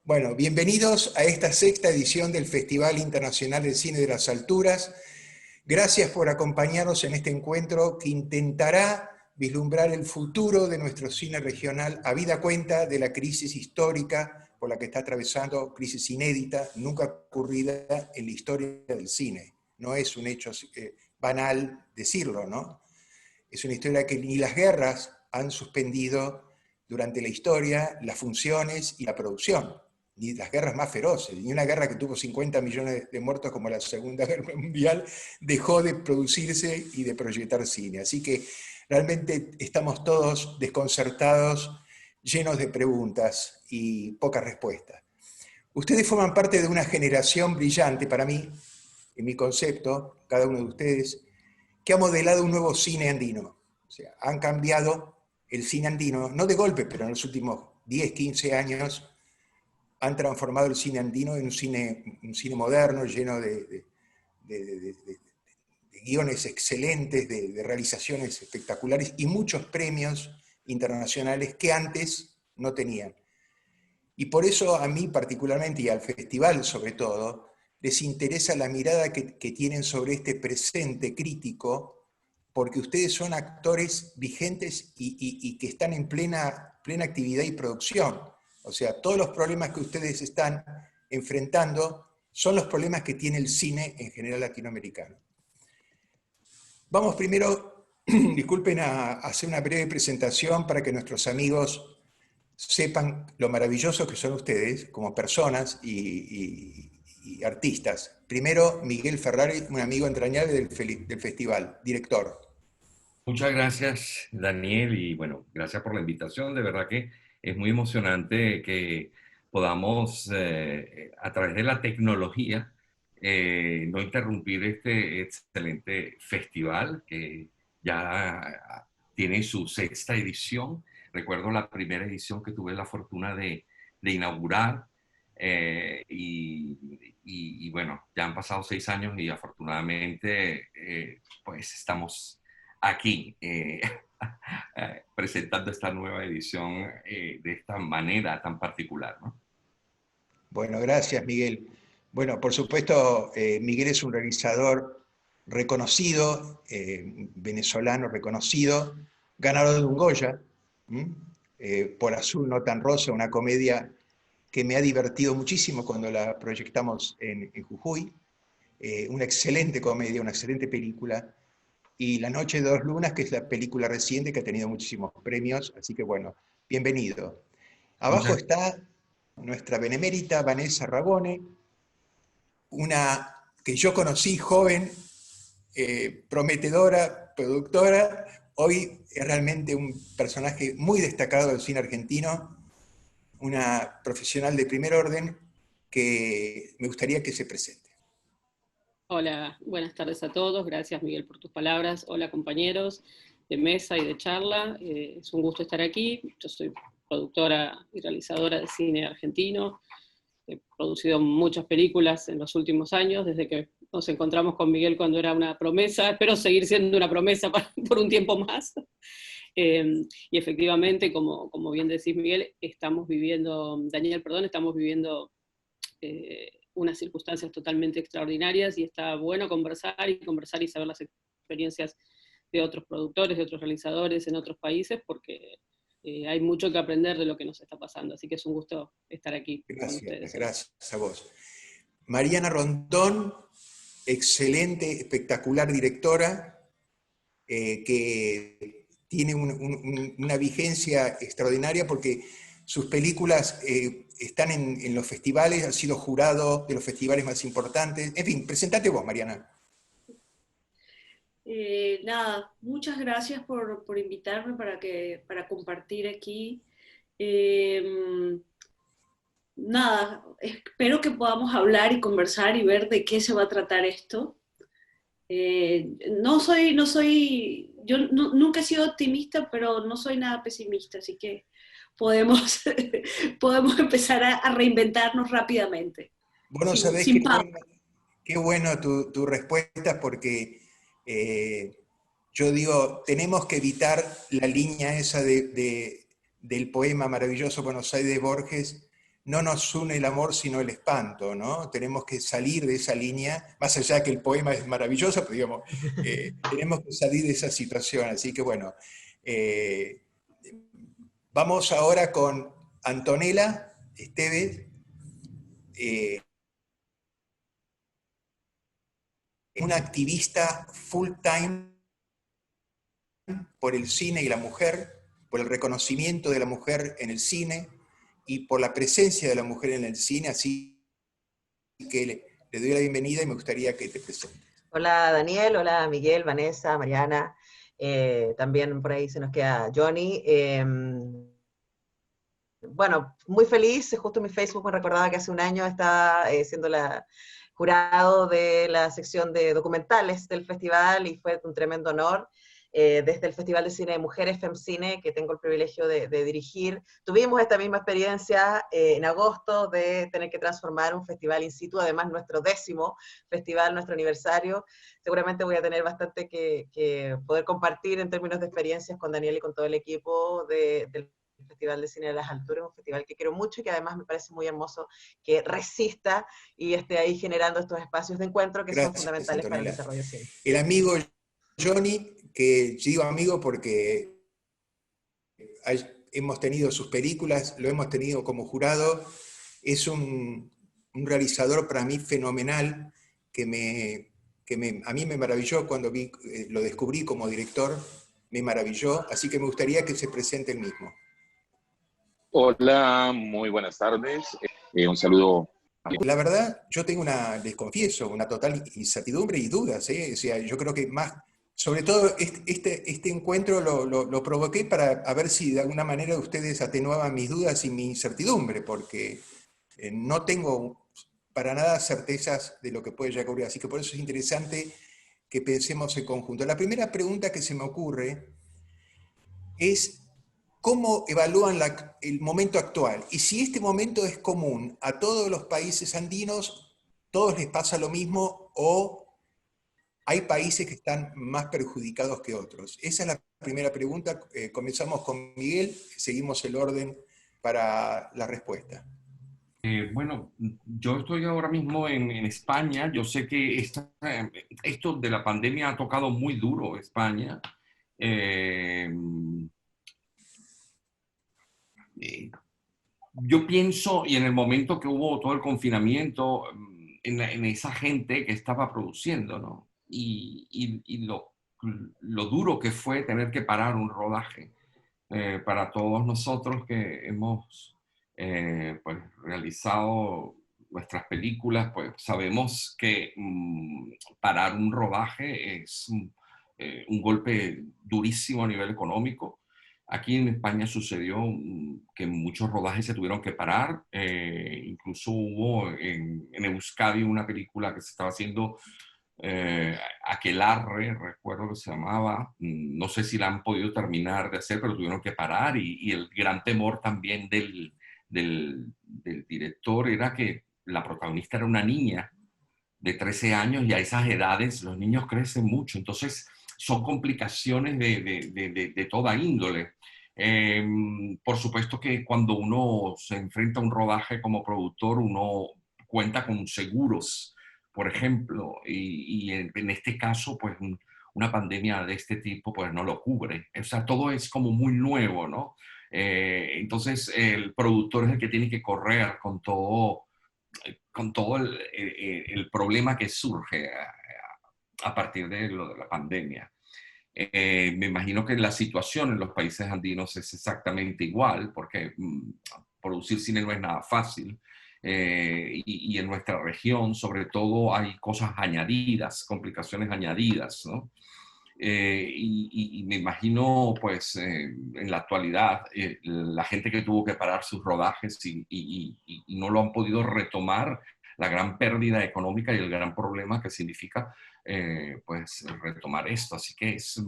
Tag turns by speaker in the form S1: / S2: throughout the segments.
S1: Bueno, bienvenidos a esta sexta edición del Festival Internacional del Cine de las Alturas. Gracias por acompañarnos en este encuentro que intentará vislumbrar el futuro de nuestro cine regional, habida cuenta de la crisis histórica por la que está atravesando, crisis inédita, nunca ocurrida en la historia del cine. No es un hecho banal decirlo, ¿no? Es una historia que ni las guerras han suspendido durante la historia las funciones y la producción, ni las guerras más feroces, ni una guerra que tuvo 50 millones de muertos como la Segunda Guerra Mundial dejó de producirse y de proyectar cine. Así que realmente estamos todos desconcertados, llenos de preguntas y pocas respuestas. Ustedes forman parte de una generación brillante para mí, en mi concepto, cada uno de ustedes, que ha modelado un nuevo cine andino. O sea, han cambiado el cine andino, no de golpe, pero en los últimos 10, 15 años, han transformado el cine andino en un cine moderno, lleno de guiones excelentes, de realizaciones espectaculares y muchos premios internacionales que antes no tenían. Y por eso a mí particularmente, y al festival sobre todo, les interesa la mirada que tienen sobre este presente crítico, porque ustedes son actores vigentes y que están en plena actividad y producción. O sea, todos los problemas que ustedes están enfrentando son los problemas que tiene el cine en general latinoamericano. Vamos primero, disculpen, a hacer una breve presentación para que nuestros amigos sepan lo maravillosos que son ustedes como personas y artistas. Primero, Miguel Ferrari, un amigo entrañable del festival, director.
S2: Muchas gracias, Daniel, y bueno, gracias por la invitación. De verdad que es muy emocionante que podamos, a través de la tecnología, no interrumpir este excelente festival que ya tiene su sexta edición. Recuerdo la primera edición que tuve la fortuna de inaugurar, y bueno, ya han pasado 6 años y afortunadamente, pues estamos aquí presentando esta nueva edición de esta manera tan particular, ¿no?
S1: Bueno, gracias, Miguel. Bueno, por supuesto, Miguel es un realizador reconocido, venezolano reconocido, ganador de un Goya, por Azul no tan rosa, una comedia que me ha divertido muchísimo cuando la proyectamos en Jujuy, una excelente comedia, una excelente película, y La Noche de dos Lunas, que es la película reciente que ha tenido muchísimos premios, así que bueno, bienvenido. Abajo
S2: Muchas,
S1: está nuestra benemérita Vanessa Rabone, una que yo conocí joven, prometedora, productora, hoy es realmente un personaje muy destacado del cine argentino, una profesional de primer orden que me gustaría que se presente.
S3: Hola, buenas tardes a todos. Gracias, Miguel, por tus palabras. Hola, compañeros de mesa y de charla. Es un gusto estar aquí. Yo soy productora y realizadora de cine argentino. He producido muchas películas en los últimos años, desde que nos encontramos con Miguel cuando era una promesa. Espero seguir siendo una promesa por un tiempo más. Y efectivamente, como bien decís, Miguel, estamos viviendo unas circunstancias totalmente extraordinarias y está bueno conversar y saber las experiencias de otros productores, de otros realizadores en otros países, porque hay mucho que aprender de lo que nos está pasando. Así que es un gusto estar aquí con ustedes.
S1: Gracias a vos. Mariana Rondón, excelente, espectacular directora, que tiene una vigencia extraordinaria porque sus películas están en los festivales, ha sido jurado de los festivales más importantes. En fin, presentate vos, Mariana.
S4: Nada, muchas gracias por invitarme para compartir aquí. Eh, Nada, espero que podamos hablar y conversar y ver de qué se va a tratar esto. Yo nunca he sido optimista, pero no soy nada pesimista, así que podemos, podemos empezar a reinventarnos rápidamente,
S1: Bueno, sabés
S4: sin pausa.
S1: qué bueno tu respuesta porque yo digo, tenemos que evitar la línea esa del poema maravilloso Buenos Aires de Borges, no nos une el amor sino el espanto, ¿no? Tenemos que salir de esa línea, más allá de que el poema es maravilloso, pero digamos, tenemos que salir de esa situación. Así que bueno, vamos ahora con Antonella Esteves, una activista full time por el cine y la mujer, por el reconocimiento de la mujer en el cine y por la presencia de la mujer en el cine, así que le doy la bienvenida y me gustaría que te presentes.
S5: Hola Daniel, hola Miguel, Vanessa, Mariana, también por ahí se nos queda Johnny. Bueno, muy feliz, justo en mi Facebook me recordaba que hace un año estaba siendo la jurado de la sección de documentales del festival y fue un tremendo honor. Desde el Festival de Cine de Mujeres, FemCine, que tengo el privilegio de dirigir. Tuvimos esta misma experiencia en agosto de tener que transformar un festival in situ, además nuestro 10º festival, nuestro aniversario. Seguramente voy a tener bastante que poder compartir en términos de experiencias con Daniel y con todo el equipo del Festival de Cine de las Alturas, un festival que quiero mucho y que además me parece muy hermoso que resista y esté ahí generando estos espacios de encuentro que son fundamentales para el desarrollo del cine.
S1: El amigo Johnny, que digo amigo porque hemos tenido sus películas, lo hemos tenido como jurado, es un realizador para mí fenomenal, que a mí me maravilló cuando lo descubrí como director, me maravilló, así que me gustaría que se presente el mismo.
S6: Hola, muy buenas tardes. Un saludo.
S1: La verdad, yo tengo les confieso, una total incertidumbre y dudas. O sea, yo creo que más, sobre todo este encuentro lo provoqué para ver si de alguna manera ustedes atenuaban mis dudas y mi incertidumbre, porque no tengo para nada certezas de lo que puede llegar a ocurrir. Así que por eso es interesante que pensemos en conjunto. La primera pregunta que se me ocurre es: ¿cómo evalúan el momento actual? Y si este momento es común a todos los países andinos, ¿todos les pasa lo mismo o hay países que están más perjudicados que otros? Esa es la primera pregunta. Comenzamos con Miguel, seguimos el orden para la respuesta.
S2: Bueno, yo estoy ahora mismo en España. Yo sé que esto de la pandemia ha tocado muy duro España. Yo pienso, y en el momento que hubo todo el confinamiento, en esa gente que estaba produciendo, ¿no? Y lo duro que fue tener que parar un rodaje. Para todos nosotros que hemos pues, realizado nuestras películas, pues sabemos que parar un rodaje es un golpe durísimo a nivel económico. Aquí en España sucedió que muchos rodajes se tuvieron que parar. Incluso hubo en Euskadi una película que se estaba haciendo, Aquelarre, recuerdo que se llamaba. No sé si la han podido terminar de hacer, pero tuvieron que parar. Y el gran temor también del director era que la protagonista era una niña de 13 años y a esas edades los niños crecen mucho. Entonces son complicaciones de toda índole. Por supuesto que cuando uno se enfrenta a un rodaje como productor, uno cuenta con seguros, por ejemplo, y en este caso, pues una pandemia de este tipo, pues no lo cubre. O sea, todo es como muy nuevo, ¿no? Entonces, el productor es el que tiene que correr con todo el problema que surge a partir de lo de la pandemia. Me imagino que la situación en los países andinos es exactamente igual, porque producir cine no es nada fácil. Y en nuestra región, sobre todo, hay cosas añadidas, complicaciones añadidas, ¿no? Y me imagino, pues, en la actualidad, la gente que tuvo que parar sus rodajes y no lo han podido retomar, la gran pérdida económica y el gran problema que significa, pues, retomar esto. Así que es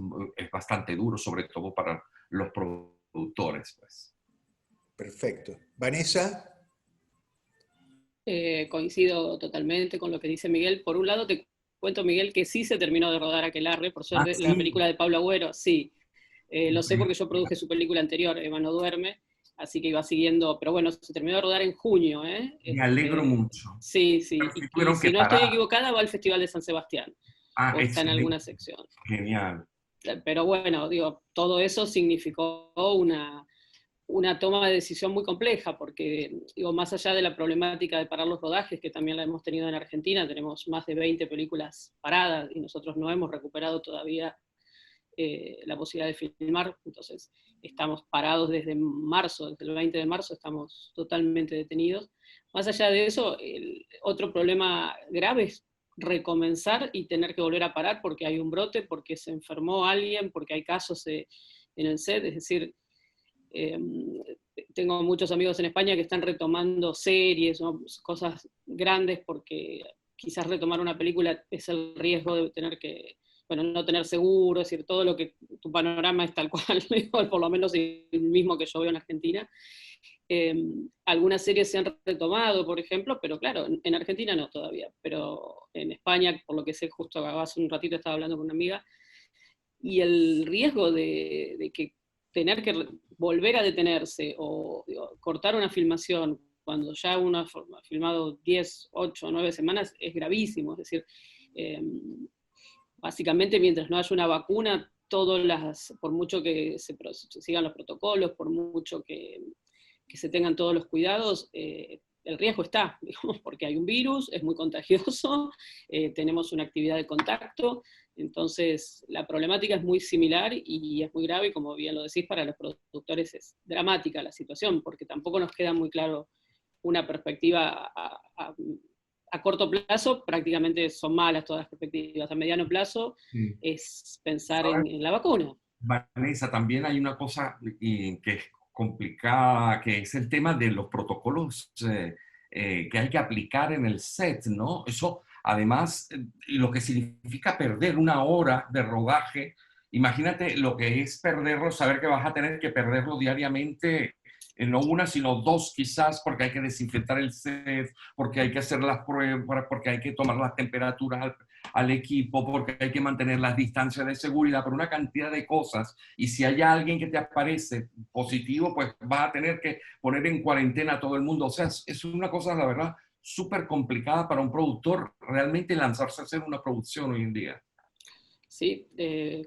S2: bastante duro, sobre todo para los productores, pues.
S1: Perfecto. Vanessa.
S3: Coincido totalmente con lo que dice Miguel. Por un lado, te cuento, Miguel, que sí se terminó de rodar Aquelarre, por suerte,
S2: ¿sí?
S3: La película de Pablo Agüero, sí. Lo sé porque yo produje su película anterior, Eva no duerme, así que iba siguiendo, pero bueno, se terminó de rodar en junio, ¿eh?
S2: Me alegro mucho.
S3: Sí, sí,
S2: Pero sí
S3: y
S2: tuvieron
S3: si
S2: que
S3: no estoy
S2: parar.
S3: equivocada, va al Festival de San Sebastián, o está en alguna
S2: Excelente,
S3: sección.
S2: genial.
S3: Pero bueno, digo, todo eso significó una toma de decisión muy compleja, porque digo, más allá de la problemática de parar los rodajes, que también la hemos tenido en Argentina, tenemos más de 20 películas paradas y nosotros no hemos recuperado todavía la posibilidad de filmar, entonces estamos parados desde marzo, desde el 20 de marzo estamos totalmente detenidos. Más allá de eso, el otro problema grave es recomenzar y tener que volver a parar porque hay un brote, porque se enfermó alguien, porque hay casos en el set, es decir, eh, tengo muchos amigos en España que están retomando series, ¿no? Cosas grandes, porque quizás retomar una película es el riesgo de tener que, bueno, no tener seguro, es decir, todo lo que tu panorama es tal cual, por lo menos el mismo que yo veo en Argentina. Algunas series se han retomado, por ejemplo, pero claro, en Argentina no todavía, pero en España, por lo que sé, justo hace un ratito estaba hablando con una amiga, y el riesgo de que tener que volver a detenerse o digo, cortar una filmación cuando ya uno ha filmado 10, 8, 9 semanas es gravísimo. Es decir, básicamente mientras no haya una vacuna, por mucho que se sigan los protocolos, por mucho que se tengan todos los cuidados, el riesgo está, digamos, porque hay un virus, es muy contagioso, tenemos una actividad de contacto, entonces la problemática es muy similar y es muy grave, y como bien lo decís, para los productores es dramática la situación, porque tampoco nos queda muy claro una perspectiva a corto plazo, prácticamente son malas todas las perspectivas. A mediano plazo
S2: Sí.
S3: es pensar en la vacuna.
S2: Vanessa, también hay una cosa que es complicada, que es el tema de los protocolos que hay que aplicar en el set, ¿no? Eso, además, lo que significa perder una hora de rodaje, imagínate lo que es perderlo, saber que vas a tener que perderlo diariamente, no una, sino dos quizás, porque hay que desinfectar el set, porque hay que hacer las pruebas, porque hay que tomar las temperaturas al equipo, porque hay que mantener las distancias de seguridad, por una cantidad de cosas. Y si hay alguien que te aparece positivo, pues vas a tener que poner en cuarentena a todo el mundo. O sea, es una cosa, la verdad, súper complicada para un productor realmente lanzarse a hacer una producción hoy en día.
S3: Sí,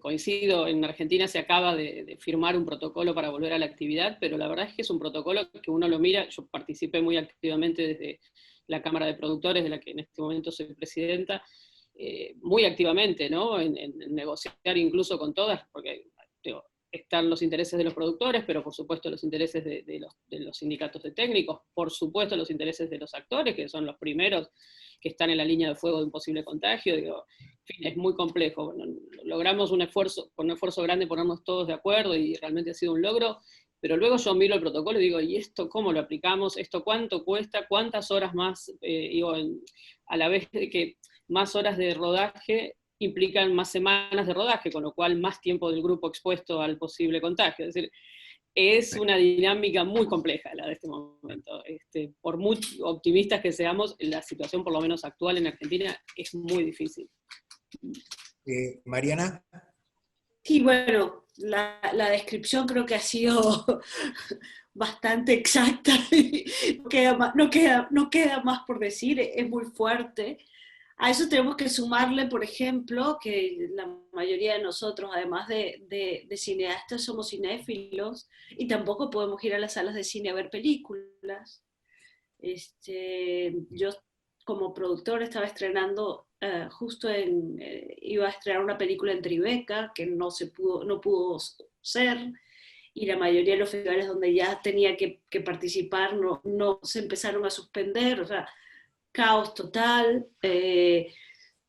S3: coincido, en Argentina se acaba de firmar un protocolo para volver a la actividad, pero la verdad es que es un protocolo que uno lo mira, yo participé muy activamente desde la Cámara de Productores, de la que en este momento soy presidenta, muy activamente, ¿no? En negociar incluso con todas, porque digo, están los intereses de los productores, pero por supuesto los intereses de los sindicatos de técnicos, por supuesto los intereses de los actores, que son los primeros que están en la línea de fuego de un posible contagio. Digo, en fin, es muy complejo. Bueno, logramos con un esfuerzo grande ponernos todos de acuerdo y realmente ha sido un logro, pero luego yo miro el protocolo y digo, ¿y esto cómo lo aplicamos? ¿Esto cuánto cuesta? ¿Cuántas horas más? A la vez de que más horas de rodaje implican más semanas de rodaje, con lo cual más tiempo del grupo expuesto al posible contagio. Es decir, es una dinámica muy compleja la de este momento. Por muy optimistas que seamos, la situación, por lo menos actual en Argentina, es muy difícil.
S1: Mariana.
S4: Sí, bueno, la descripción creo que ha sido bastante exacta. No queda más por decir, es muy fuerte. A eso tenemos que sumarle, por ejemplo, que la mayoría de nosotros, además de cineastas, somos cinéfilos y tampoco podemos ir a las salas de cine a ver películas. Yo como productor estaba estrenando, iba a estrenar una película en Tribeca que no pudo ser, y la mayoría de los festivales donde ya tenía que participar no se empezaron a suspender, o sea, caos total.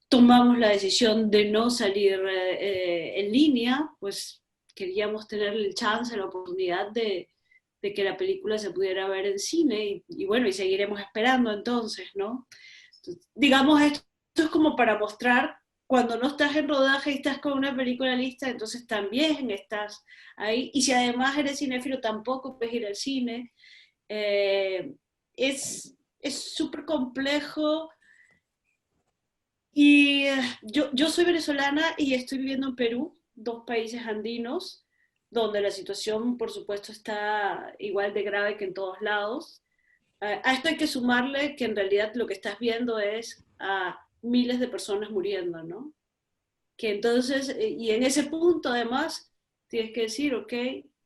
S4: Tomamos la decisión de no salir en línea, pues queríamos tener el chance, la oportunidad de que la película se pudiera ver en cine, y bueno, y seguiremos esperando entonces, ¿no? Entonces, digamos, esto es como para mostrar, cuando no estás en rodaje y estás con una película lista, entonces también estás ahí, y si además eres cinéfilo tampoco puedes ir al cine. Es súper complejo. Y yo soy venezolana y estoy viviendo en Perú, dos países andinos. donde la situación, por supuesto, está igual de grave que en todos lados. A esto hay que sumarle que en realidad lo que estás viendo es a miles de personas muriendo, ¿no? Que entonces, y en ese punto además, tienes que decir, ok,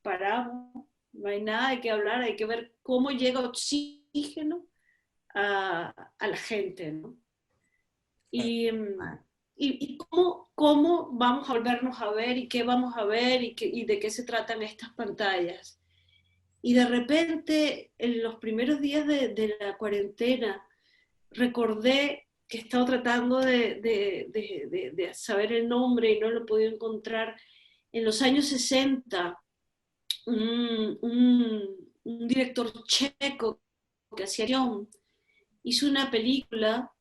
S4: paramos, no hay nada de qué hablar, hay que ver cómo llega oxígeno a la gente, ¿no? Y cómo vamos a volvernos a ver y qué vamos a ver y de qué se tratan estas pantallas. Y de repente, en los primeros días de la cuarentena, recordé que he estado tratando de saber el nombre y no lo he podido encontrar. En los años 60, un director checo que hacía acción hizo una película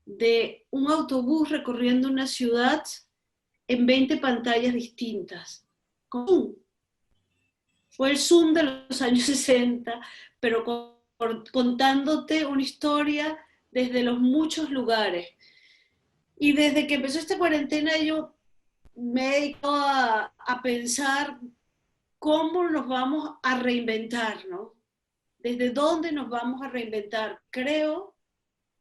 S4: de un autobús recorriendo una ciudad en 20 pantallas distintas. Con Zoom. Fue el Zoom de los años 60, pero contándote una historia desde los muchos lugares. Y desde que empezó esta cuarentena yo me he dedicado a pensar cómo nos vamos a reinventar, ¿no? ¿Desde dónde nos vamos a reinventar? Creo,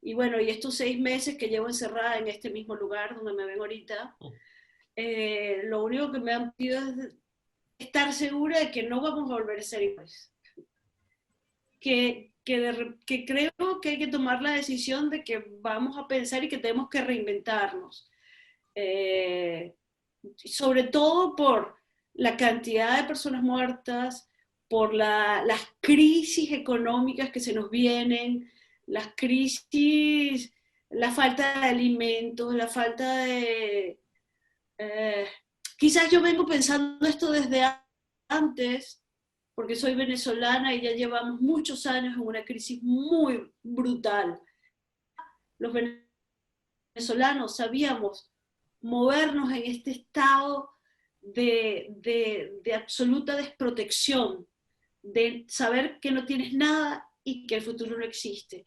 S4: y bueno, y estos 6 meses que llevo encerrada en este mismo lugar donde me ven ahorita, lo único que me han pedido es estar segura de que no vamos a volver a ser iguales. Que creo que hay que tomar la decisión de que vamos a pensar y que tenemos que reinventarnos. Sobre todo por la cantidad de personas muertas, por las crisis económicas que se nos vienen, las crisis, la falta de alimentos, la falta de... quizás yo vengo pensando esto desde antes, porque soy venezolana y ya llevamos muchos años en una crisis muy brutal. Los venezolanos sabíamos movernos en este estado de absoluta desprotección, de saber que no tienes nada y que el futuro no existe.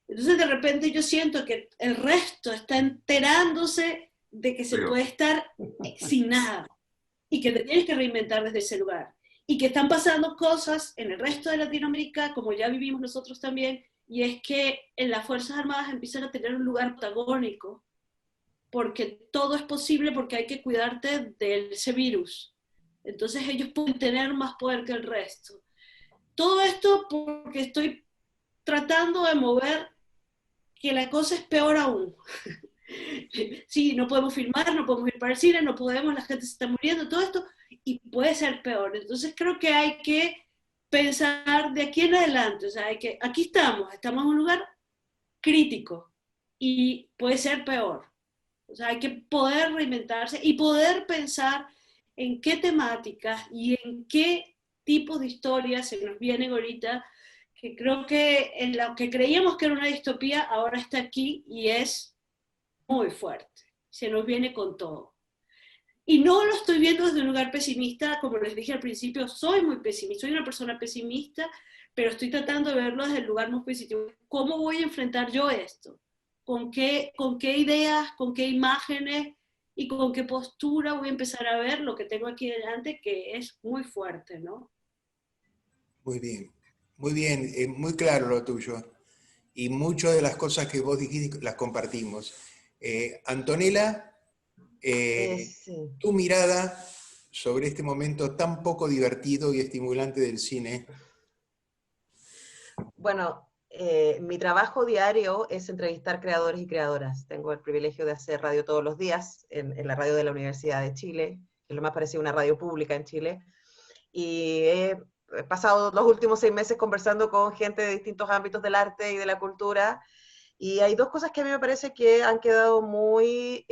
S4: Entonces de repente yo siento que el resto está enterándose de que se puede estar sin nada y que te tienes que reinventar desde ese lugar. Y que están pasando cosas en el resto de Latinoamérica, como ya vivimos nosotros también, y es que en las Fuerzas Armadas empiezan a tener un lugar protagónico, porque todo es posible, porque hay que cuidarte de ese virus. Entonces ellos pueden tener más poder que el resto. Todo esto porque estoy tratando de mover que la cosa es peor aún. Sí, no podemos filmar, no podemos ir para el cine, no podemos, la gente se está muriendo, todo esto, y puede ser peor. Entonces creo que hay que pensar de aquí en adelante, o sea, aquí estamos en un lugar crítico y puede ser peor. O sea, hay que poder reinventarse y poder pensar en qué temáticas y en qué tipos de historias se nos vienen ahorita, que creo que en lo que creíamos que era una distopía, ahora está aquí y es muy fuerte, se nos viene con todo. Y no lo estoy viendo desde un lugar pesimista, como les dije al principio, soy muy pesimista, soy una persona pesimista, pero estoy tratando de verlo desde el lugar más positivo. ¿Cómo voy a enfrentar yo esto? ¿Con qué ideas, con qué imágenes y con qué postura voy a empezar a ver lo que tengo aquí delante, que es muy fuerte, ¿no?
S1: Muy bien, muy claro lo tuyo. Y muchas de las cosas que vos dijiste las compartimos. Antonella,
S5: Sí.
S1: tu mirada sobre este momento tan poco divertido y estimulante del cine.
S5: Bueno, mi trabajo diario es entrevistar creadores y creadoras. Tengo el privilegio de hacer radio todos los días en la radio de la Universidad de Chile, que es lo más parecido a una radio pública en Chile. Y he pasado los últimos 6 meses conversando con gente de distintos ámbitos del arte y de la cultura. Y hay 2 cosas que a mí me parece que han quedado muy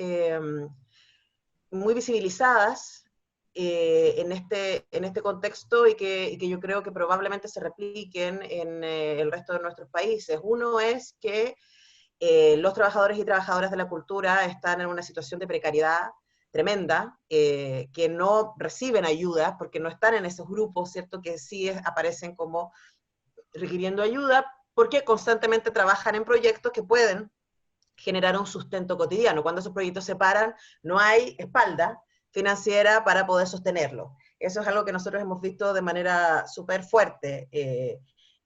S5: visibilizadas en este contexto y que yo creo que probablemente se repliquen en el resto de nuestros países. Uno es que los trabajadores y trabajadoras de la cultura están en una situación de precariedad tremenda, que no reciben ayuda porque no están en esos grupos, ¿cierto? Que sí aparecen como requiriendo ayuda porque constantemente trabajan en proyectos que pueden generar un sustento cotidiano. Cuando esos proyectos se paran, no hay espalda financiera para poder sostenerlo. Eso es algo que nosotros hemos visto de manera súper fuerte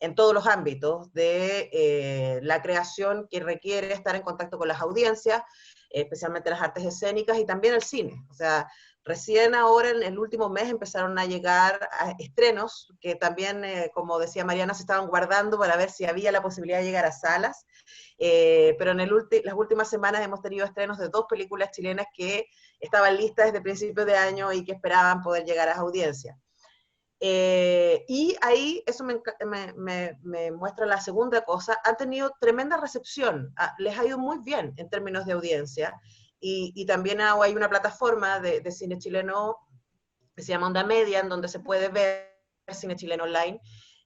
S5: en todos los ámbitos de la creación que requiere estar en contacto con las audiencias, especialmente las artes escénicas y también el cine. O sea, recién ahora en el último mes empezaron a llegar a estrenos que también, como decía Mariana, se estaban guardando para ver si había la posibilidad de llegar a salas. Pero en las últimas semanas hemos tenido estrenos de 2 películas chilenas que estaban listas desde principios de año y que esperaban poder llegar a las audiencias. Y ahí eso me muestra la segunda cosa, han tenido tremenda recepción, les ha ido muy bien en términos de audiencia, y también hay una plataforma de cine chileno que se llama Onda Media, en donde se puede ver cine chileno online,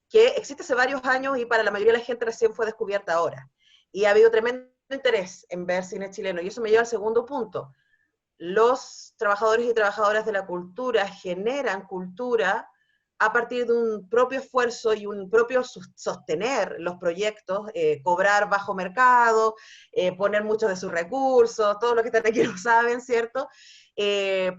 S5: que existe hace varios años y para la mayoría de la gente recién fue descubierta ahora. Y ha habido tremendo interés en ver cine chileno, y eso me lleva al segundo punto. Los trabajadores y trabajadoras de la cultura generan cultura a partir de un propio esfuerzo y un propio sostener los proyectos, cobrar bajo mercado, poner muchos de sus recursos, todo lo que están aquí lo saben, ¿cierto?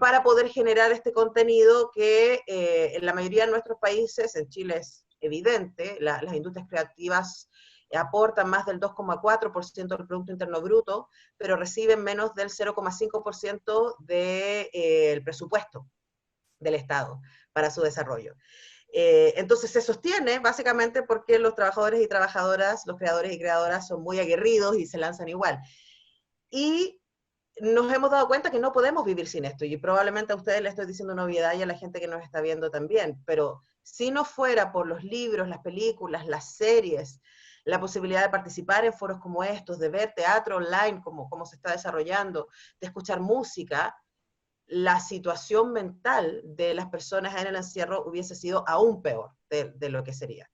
S5: Para poder generar este contenido que en la mayoría de nuestros países, en Chile es evidente, las industrias creativas aportan más del 2,4% del Producto Interno Bruto, pero reciben menos del 0,5% del presupuesto del Estado para su desarrollo. Entonces se sostiene básicamente porque los trabajadores y trabajadoras, los creadores y creadoras son muy aguerridos y se lanzan igual. Y nos hemos dado cuenta que no podemos vivir sin esto, y probablemente a ustedes les estoy diciendo una obviedad y a la gente que nos está viendo también, pero si no fuera por los libros, las películas, las series, la posibilidad de participar en foros como estos, de ver teatro online como se está desarrollando, de escuchar música, la situación mental de las personas en el encierro hubiese sido aún peor de lo que sería.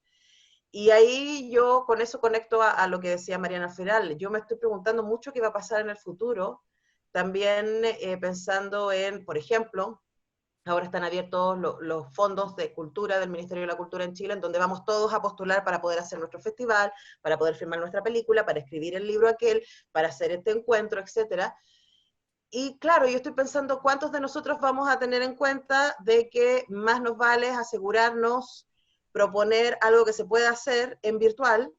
S5: Y ahí yo con eso conecto a lo que decía Mariana al final. Yo me estoy preguntando mucho qué va a pasar en el futuro, también pensando en, por ejemplo, ahora están abiertos los fondos de cultura del Ministerio de la Cultura en Chile, en donde vamos todos a postular para poder hacer nuestro festival, para poder filmar nuestra película, para escribir el libro aquel, para hacer este encuentro, etcétera. Y claro, yo estoy pensando cuántos de nosotros vamos a tener en cuenta de que más nos vale asegurarnos, proponer algo que se pueda hacer en virtual,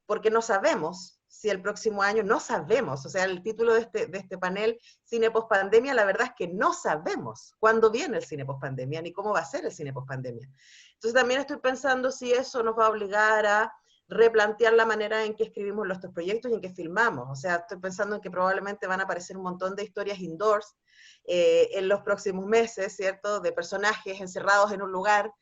S5: porque no sabemos si el próximo año, no sabemos, o sea, el título de este panel, Cine Post-Pandemia, la verdad es que no sabemos cuándo viene el cine post-pandemia, ni cómo va a ser el cine post-pandemia. Entonces también estoy pensando si eso nos va a obligar a replantear la manera en que escribimos nuestros proyectos y en que filmamos. O sea, estoy pensando en que probablemente van a aparecer un montón de historias indoors en los próximos meses, ¿cierto? De personajes encerrados en un lugar,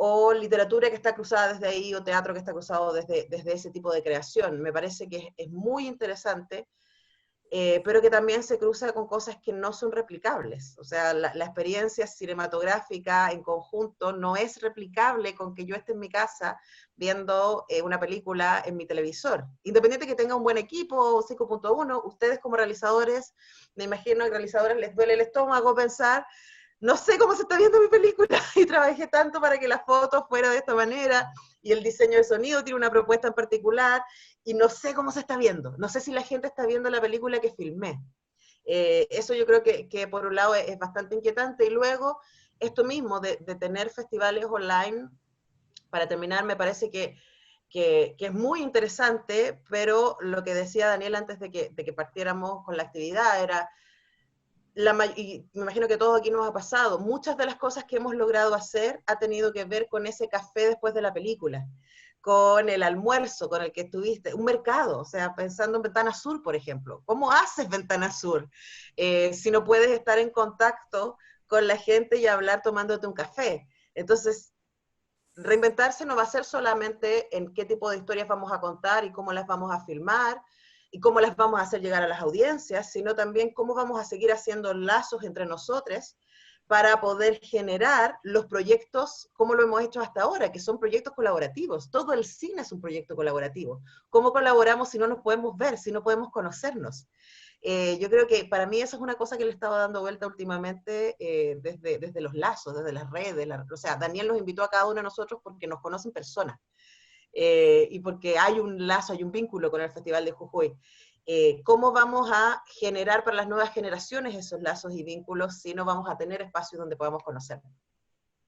S5: o literatura que está cruzada desde ahí, o teatro que está cruzado desde ese tipo de creación. Me parece que es muy interesante, pero que también se cruza con cosas que no son replicables. O sea, la experiencia cinematográfica en conjunto no es replicable con que yo esté en mi casa viendo una película en mi televisor. Independiente que tenga un buen equipo, 5.1, ustedes como realizadores, me imagino que a realizadores les duele el estómago pensar, no sé cómo se está viendo mi película, y trabajé tanto para que la foto fuera de esta manera, y el diseño de sonido tiene una propuesta en particular, y no sé cómo se está viendo, no sé si la gente está viendo la película que filmé. Eso yo creo que por un lado es bastante inquietante, y luego esto mismo de tener festivales online, para terminar, me parece que es muy interesante, pero lo que decía Daniel antes de que partiéramos con la actividad era, y me imagino que todo aquí nos ha pasado, muchas de las cosas que hemos logrado hacer ha tenido que ver con ese café después de la película, con el almuerzo con el que estuviste, un mercado, o sea, pensando en Ventana Sur, por ejemplo. ¿Cómo haces Ventana Sur si no puedes estar en contacto con la gente y hablar tomándote un café? Entonces, reinventarse no va a ser solamente en qué tipo de historias vamos a contar y cómo las vamos a filmar, y cómo las vamos a hacer llegar a las audiencias, sino también cómo vamos a seguir haciendo lazos entre nosotros para poder generar los proyectos como lo hemos hecho hasta ahora, que son proyectos colaborativos. Todo el cine es un proyecto colaborativo. ¿Cómo colaboramos si no nos podemos ver, si no podemos conocernos? Yo creo que para mí eso es una cosa que le estaba dando vuelta últimamente desde los lazos, desde las redes. O sea, Daniel nos invitó a cada uno de nosotros porque nos conocen personas. Y porque hay un lazo, hay un vínculo con el Festival de Jujuy. ¿cómo vamos a generar para las nuevas generaciones esos lazos y vínculos si no vamos a tener espacios donde podamos conocernos?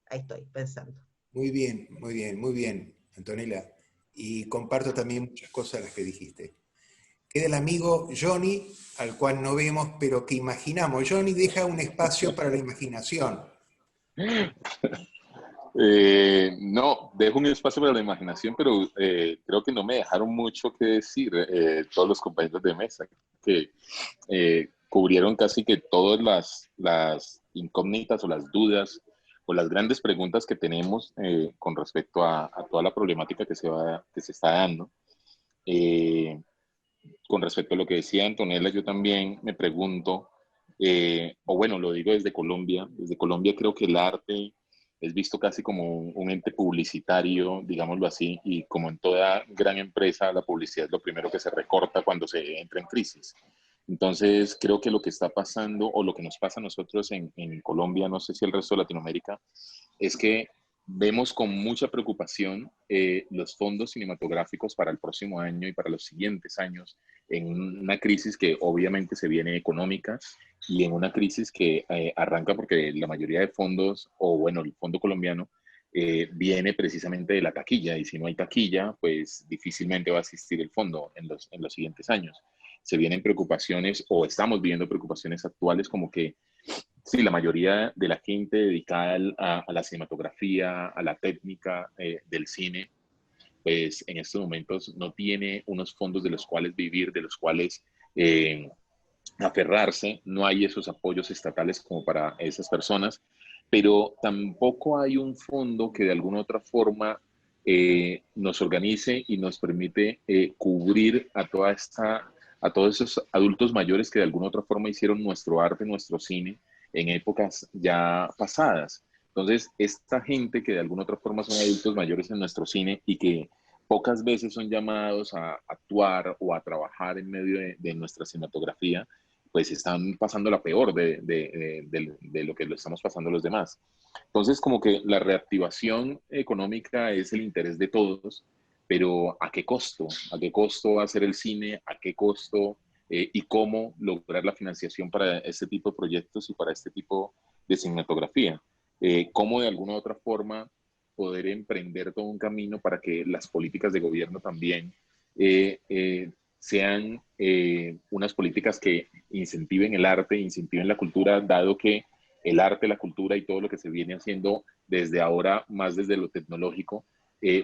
S5: Ahí estoy pensando.
S1: Muy bien, muy bien, Antonella. Y comparto también muchas cosas de las que dijiste. Queda el amigo Johnny, al cual no vemos, pero que imaginamos. Johnny deja un espacio para la imaginación.
S6: No, dejo un espacio para la imaginación, pero creo que no me dejaron mucho que decir todos los compañeros de mesa, que cubrieron casi que todas las incógnitas o las dudas o las grandes preguntas que tenemos con respecto a toda la problemática que se está dando. Eh, con respecto a lo que decía Antonella, yo también me pregunto, o bueno, lo digo desde Colombia creo que el arte es visto casi como un ente publicitario, digámoslo así, y como en toda gran empresa, la publicidad es lo primero que se recorta cuando se entra en crisis. Entonces, creo que lo que está pasando, o lo que nos pasa a nosotros en Colombia, no sé si el resto de Latinoamérica, es que vemos con mucha preocupación los fondos cinematográficos para el próximo año y para los siguientes años en una crisis que obviamente se viene económica y en una crisis que arranca porque la mayoría de fondos, o bueno, el fondo colombiano, viene precisamente de la taquilla, y si no hay taquilla, pues difícilmente va a asistir el fondo en los siguientes años. Se vienen preocupaciones, o estamos viendo preocupaciones actuales, como que sí, la mayoría de la gente dedicada a la cinematografía, a la técnica del cine, pues en estos momentos no tiene unos fondos de los cuales vivir, de los cuales aferrarse, no hay esos apoyos estatales como para esas personas, pero tampoco hay un fondo que de alguna otra forma nos organice y nos permite cubrir a todos esos adultos mayores que de alguna otra forma hicieron nuestro arte, nuestro cine en épocas ya pasadas. Entonces, esta gente que de alguna otra forma son adultos mayores en nuestro cine y que pocas veces son llamados a actuar o a trabajar en medio de nuestra cinematografía, pues están pasando la peor de lo que lo estamos pasando los demás. Entonces, como que la reactivación económica es el interés de todos, pero ¿a qué costo? ¿A qué costo hacer el cine? ¿A qué costo y cómo lograr la financiación para este tipo de proyectos y para este tipo de cinematografía? ¿Cómo de alguna u otra forma poder emprender todo un camino para que las políticas de gobierno también sean unas políticas que incentiven el arte, incentiven la cultura, dado que el arte, la cultura y todo lo que se viene haciendo desde ahora, más desde lo tecnológico,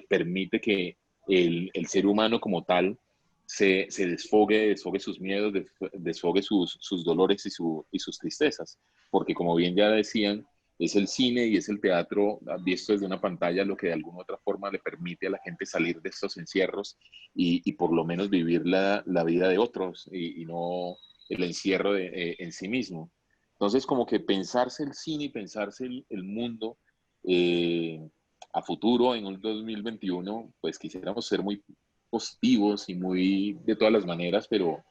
S6: permite que el ser humano como tal se desfogue sus miedos, desfogue sus dolores y sus tristezas. Porque como bien ya decían, es el cine y es el teatro visto desde una pantalla lo que de alguna otra forma le permite a la gente salir de estos encierros y por lo menos vivir la vida de otros y no el encierro en sí mismo. Entonces, como que pensarse el cine y pensarse el mundo a futuro en un 2021, pues quisiéramos ser muy positivos y muy de todas las maneras, pero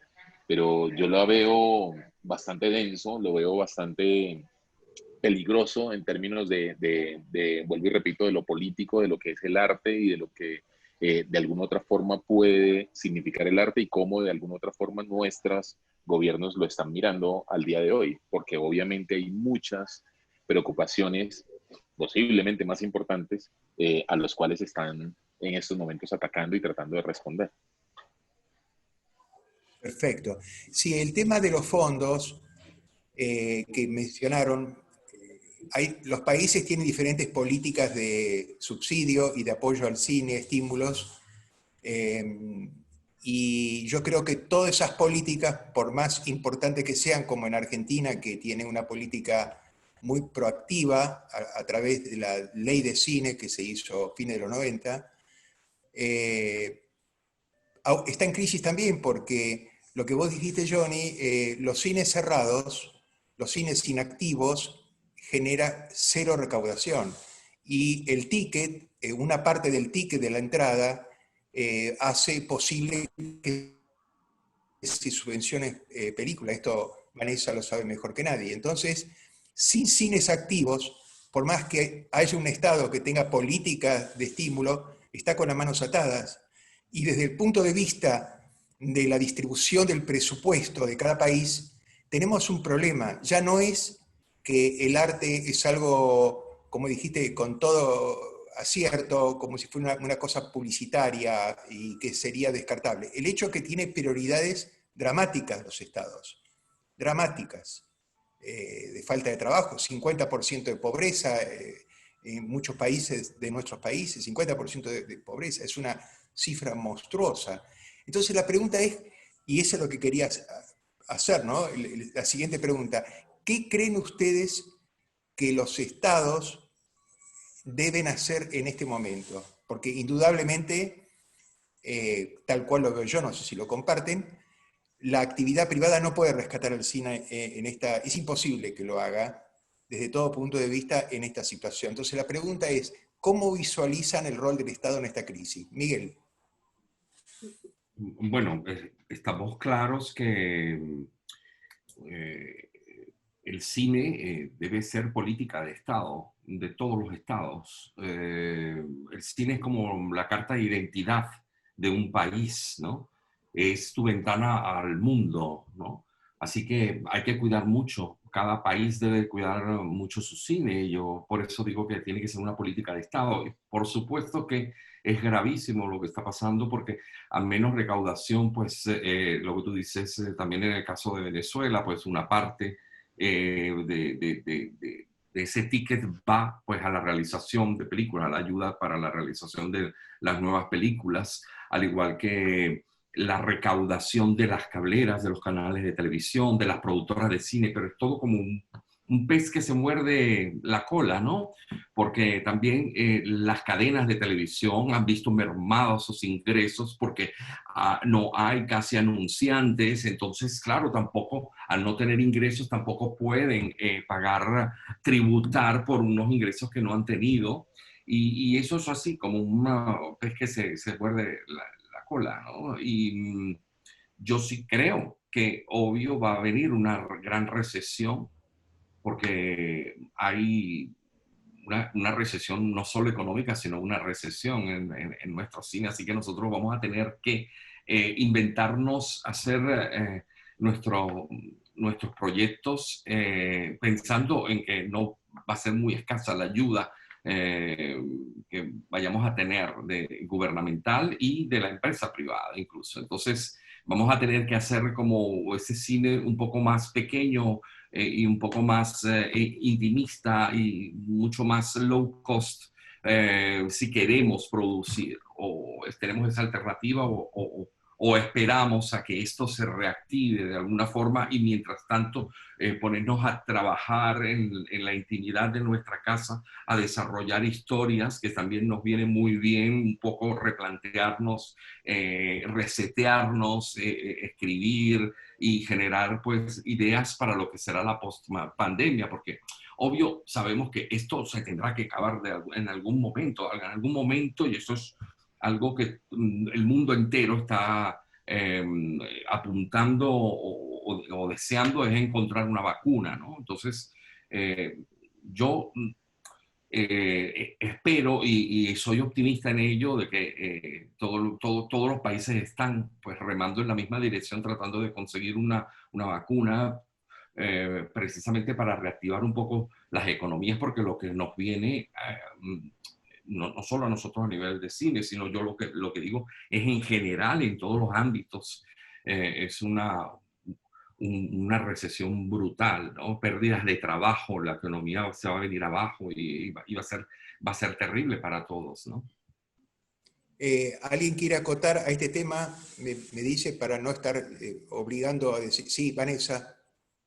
S6: yo lo veo bastante denso, lo veo bastante peligroso en términos vuelvo y repito, de lo político, de lo que es el arte y de lo que de alguna otra forma puede significar el arte y cómo de alguna otra forma nuestros gobiernos lo están mirando al día de hoy, porque obviamente hay muchas preocupaciones posiblemente más importantes a los cuales están en estos momentos atacando y tratando de responder.
S1: Perfecto. Sí, el tema de los fondos que mencionaron, los países tienen diferentes políticas de subsidio y de apoyo al cine, estímulos, y yo creo que todas esas políticas, por más importantes que sean, como en Argentina, que tiene una política muy proactiva a través de la ley de cine que se hizo a fines de los 90, está en crisis también porque lo que vos dijiste, Johnny, los cines cerrados, los cines inactivos, genera cero recaudación. Y el ticket, una parte del ticket de la entrada, hace posible que se subvencione películas. Esto Vanessa lo sabe mejor que nadie. Entonces, sin cines activos, por más que haya un Estado que tenga políticas de estímulo, está con las manos atadas. Y desde el punto de vista de la distribución del presupuesto de cada país, tenemos un problema. Ya no es que el arte es algo, como dijiste, con todo acierto, como si fuera una cosa publicitaria y que sería descartable. El hecho es que tiene prioridades dramáticas los estados, dramáticas, de falta de trabajo, 50% de pobreza, en muchos países de nuestros países, 50% de pobreza, es una cifra monstruosa. Entonces la pregunta es, y eso es lo que quería hacer, ¿no? La siguiente pregunta, ¿qué creen ustedes que los estados deben hacer en este momento? Porque indudablemente, tal cual lo veo yo, no sé si lo comparten, la actividad privada no puede rescatar el cine en esta, es imposible que lo haga desde todo punto de vista en esta situación. Entonces la pregunta es, ¿cómo visualizan el rol del Estado en esta crisis? Miguel.
S2: Bueno, estamos claros que el cine debe ser política de Estado, de todos los estados. El cine es como la carta de identidad de un país, ¿no? Es tu ventana al mundo, ¿no? Así que hay que cuidar mucho. Cada país debe cuidar mucho su cine. Yo por eso digo que tiene que ser una política de Estado. Y por supuesto que es gravísimo lo que está pasando porque a menos recaudación, pues lo que tú dices, también en el caso de Venezuela, pues una parte de ese ticket va pues a la realización de películas, a la ayuda para la realización de las nuevas películas, al igual que la recaudación de las cableras, de los canales de televisión, de las productoras de cine, pero es todo como un pez que se muerde la cola, ¿no? Porque también las cadenas de televisión han visto mermados sus ingresos porque no hay casi anunciantes, entonces, claro, tampoco, al no tener ingresos, tampoco pueden pagar, tributar por unos ingresos que no han tenido. Y eso es así, como un pez que se muerde la cola, ¿no? Y yo sí creo que obvio va a venir una gran recesión porque hay una recesión no solo económica, sino una recesión en nuestro cine. Así que nosotros vamos a tener que inventarnos, hacer nuestros proyectos pensando en que no va a ser muy escasa la ayuda que vayamos a tener de gubernamental y de la empresa privada incluso. Entonces vamos a tener que hacer como ese cine un poco más pequeño, y un poco más intimista y mucho más low cost si queremos producir o tenemos esa alternativa o esperamos a que esto se reactive de alguna forma y mientras tanto ponernos a trabajar en la intimidad de nuestra casa, a desarrollar historias que también nos viene muy bien un poco replantearnos, resetearnos, escribir y generar pues ideas para lo que será la post-pandemia, porque obvio sabemos que esto se tendrá que acabar en algún momento, y eso es algo que el mundo entero está apuntando o deseando, es encontrar una vacuna, ¿no? Entonces, yo espero y soy optimista en ello de que todos los países están pues remando en la misma dirección tratando de conseguir una vacuna precisamente para reactivar un poco las economías porque lo que nos viene no solo a nosotros a nivel de cine, sino yo lo que digo es en general en todos los ámbitos. Es una recesión brutal, ¿no? Pérdidas de trabajo, la economía se va a venir abajo y va a ser terrible para todos, ¿no?
S1: ¿Alguien quiere acotar a este tema? Me dice para no estar obligando a decir, sí, Vanessa.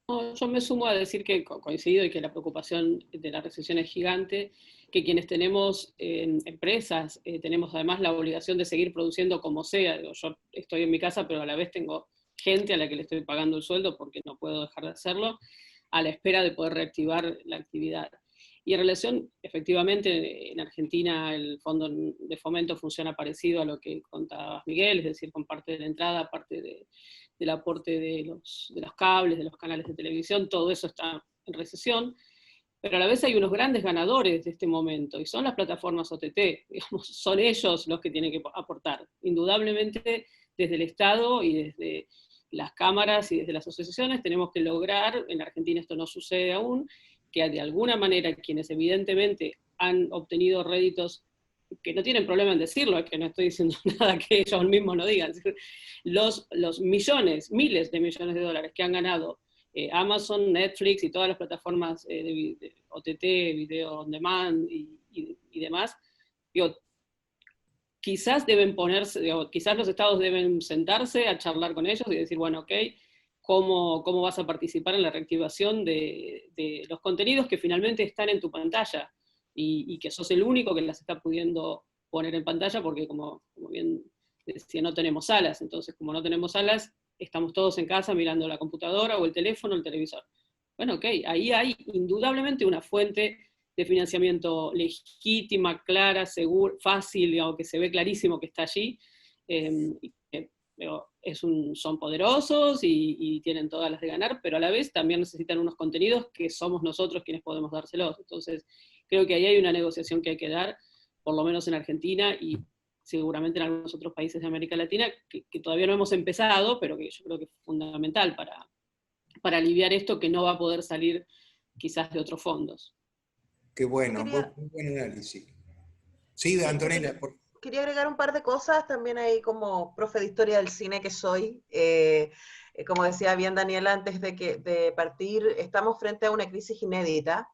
S3: No, yo me sumo a decir que coincido y que la preocupación de la recesión es gigante, que quienes tenemos empresas tenemos además la obligación de seguir produciendo como sea. Digo, yo estoy en mi casa, pero a la vez tengo gente a la que le estoy pagando el sueldo porque no puedo dejar de hacerlo, a la espera de poder reactivar la actividad. Y en relación, efectivamente, en Argentina el Fondo de Fomento funciona parecido a lo que contabas, Miguel, es decir, con parte de la entrada, parte del aporte de los cables, de los canales de televisión, todo eso está en recesión, pero a la vez hay unos grandes ganadores de este momento, y son las plataformas OTT, digamos, son ellos los que tienen que aportar. Indudablemente desde el Estado y desde las cámaras y desde las asociaciones tenemos que lograr, en Argentina esto no sucede aún, que de alguna manera quienes evidentemente han obtenido réditos, que no tienen problema en decirlo, es que no estoy diciendo nada que ellos mismos no digan, los millones, miles de millones de dólares que han ganado Amazon, Netflix y todas las plataformas de OTT, video on demand y demás, digo, quizás deben ponerse, digo, quizás los estados deben sentarse a charlar con ellos y decir, bueno, ok, ¿cómo vas a participar en la reactivación de los contenidos que finalmente están en tu pantalla? Y que sos el único que las está pudiendo poner en pantalla, porque como bien decía, no tenemos salas. Entonces, como no tenemos salas, estamos todos en casa mirando la computadora o el teléfono o el televisor. Bueno, ok, ahí hay indudablemente una fuente de financiamiento legítima, clara, segura, fácil, digamos, que se ve clarísimo que está allí. Son poderosos y tienen todas las de ganar, pero a la vez también necesitan unos contenidos que somos nosotros quienes podemos dárselos. Entonces, creo que ahí hay una negociación que hay que dar, por lo menos en Argentina y seguramente en algunos otros países de América Latina, que todavía no hemos empezado, pero que yo creo que es fundamental para aliviar esto que no va a poder salir quizás de otros fondos.
S1: Qué bueno, muy buen análisis. Sí, Antonella,
S5: quería agregar un par de cosas también ahí como profe de historia del cine que soy. Como decía bien Daniel antes de partir, estamos frente a una crisis inédita,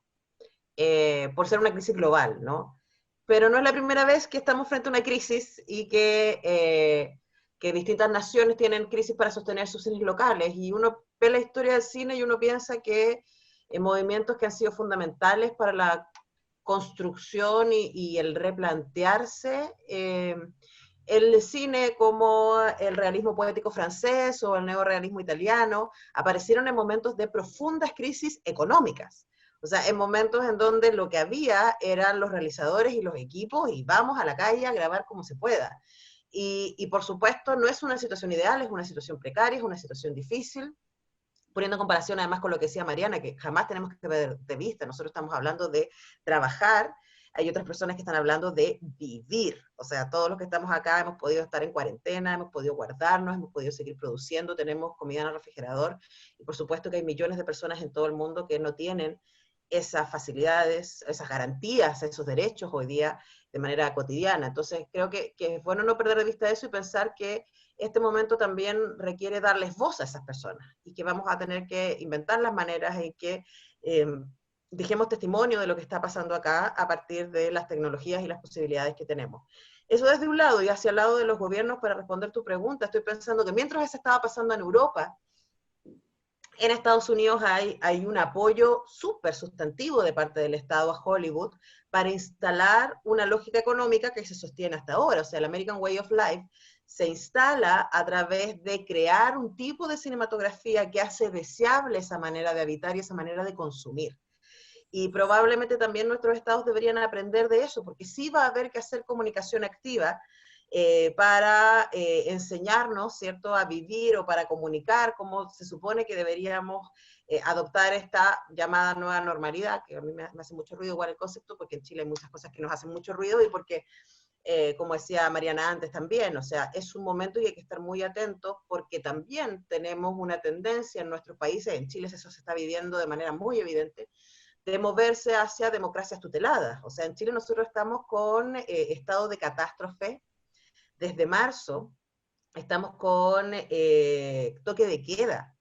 S5: por ser una crisis global, ¿no? Pero no es la primera vez que estamos frente a una crisis y que distintas naciones tienen crisis para sostener sus cines locales. Y uno ve la historia del cine y uno piensa que movimientos que han sido fundamentales para la construcción y el replantearse el cine, como el realismo poético francés o el neorrealismo italiano, aparecieron en momentos de profundas crisis económicas. O sea, en momentos en donde lo que había eran los realizadores y los equipos y vamos a la calle a grabar como se pueda. Y por supuesto no es una situación ideal, es una situación precaria, es una situación difícil, poniendo en comparación además con lo que decía Mariana, que jamás tenemos que perder de vista. Nosotros estamos hablando de trabajar, hay otras personas que están hablando de vivir. O sea, todos los que estamos acá hemos podido estar en cuarentena, hemos podido guardarnos, hemos podido seguir produciendo, tenemos comida en el refrigerador, y por supuesto que hay millones de personas en todo el mundo que no tienen esas facilidades, esas garantías, esos derechos hoy día de manera cotidiana. Entonces creo que es bueno no perder de vista eso y pensar que este momento también requiere darles voz a esas personas y que vamos a tener que inventar las maneras en que dejemos testimonio de lo que está pasando acá a partir de las tecnologías y las posibilidades que tenemos. Eso desde un lado, y hacia el lado de los gobiernos, para responder tu pregunta, estoy pensando que mientras eso estaba pasando en Europa, en Estados Unidos hay un apoyo súper sustantivo de parte del Estado a Hollywood para instalar una lógica económica que se sostiene hasta ahora. O sea, el American Way of Life se instala a través de crear un tipo de cinematografía que hace deseable esa manera de habitar y esa manera de consumir. Y probablemente también nuestros estados deberían aprender de eso, porque sí va a haber que hacer comunicación activa para enseñarnos, ¿cierto?, a vivir o para comunicar cómo se supone que deberíamos adoptar esta llamada nueva normalidad, que a mí me hace mucho ruido igual el concepto, porque en Chile hay muchas cosas que nos hacen mucho ruido y porque, como decía Mariana antes también, o sea, es un momento y hay que estar muy atentos porque también tenemos una tendencia en nuestros países, en Chile eso se está viviendo de manera muy evidente, de moverse hacia democracias tuteladas. O sea, en Chile nosotros estamos con estado de catástrofe. Desde marzo estamos con toque de queda.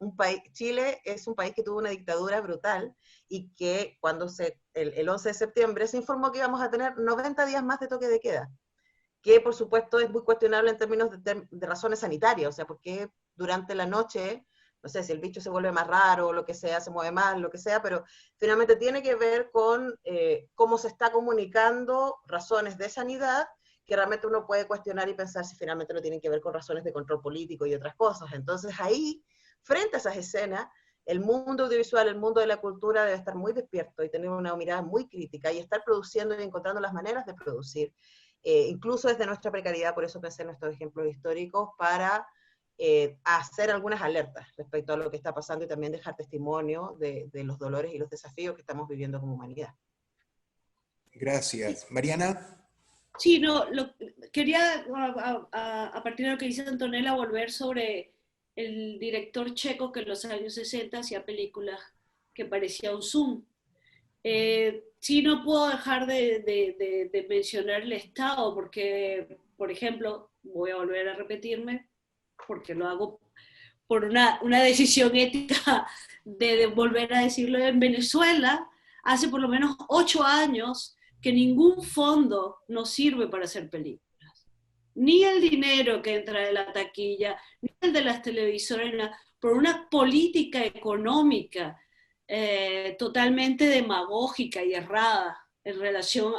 S5: Chile es un país que tuvo una dictadura brutal y que cuando el 11 de septiembre se informó que íbamos a tener 90 días más de toque de queda, que por supuesto es muy cuestionable en términos de razones sanitarias, o sea, porque durante la noche, no sé si el bicho se vuelve más raro o lo que sea, se mueve más, lo que sea, pero finalmente tiene que ver con cómo se está comunicando razones de sanidad que realmente uno puede cuestionar y pensar si finalmente no tienen que ver con razones de control político y otras cosas. Entonces ahí, frente a esas escenas, el mundo audiovisual, el mundo de la cultura debe estar muy despierto y tener una mirada muy crítica y estar produciendo y encontrando las maneras de producir, incluso desde nuestra precariedad, por eso pensé en estos ejemplos históricos, para hacer algunas alertas respecto a lo que está pasando y también dejar testimonio de los dolores y los desafíos que estamos viviendo como humanidad.
S1: Gracias. Mariana.
S4: Sí, no, quería, a partir de lo que dice Antonella, volver sobre el director checo que en los años 60 hacía películas que parecía un Zoom. Sí, no puedo dejar de mencionar el Estado, porque, por ejemplo, voy a volver a repetirme, porque lo hago por una decisión ética de volver a decirlo. En Venezuela, hace por lo menos 8 años que ningún fondo nos sirve para hacer películas. Ni el dinero que entra de la taquilla, ni el de las televisoras, por una política económica totalmente demagógica y errada en relación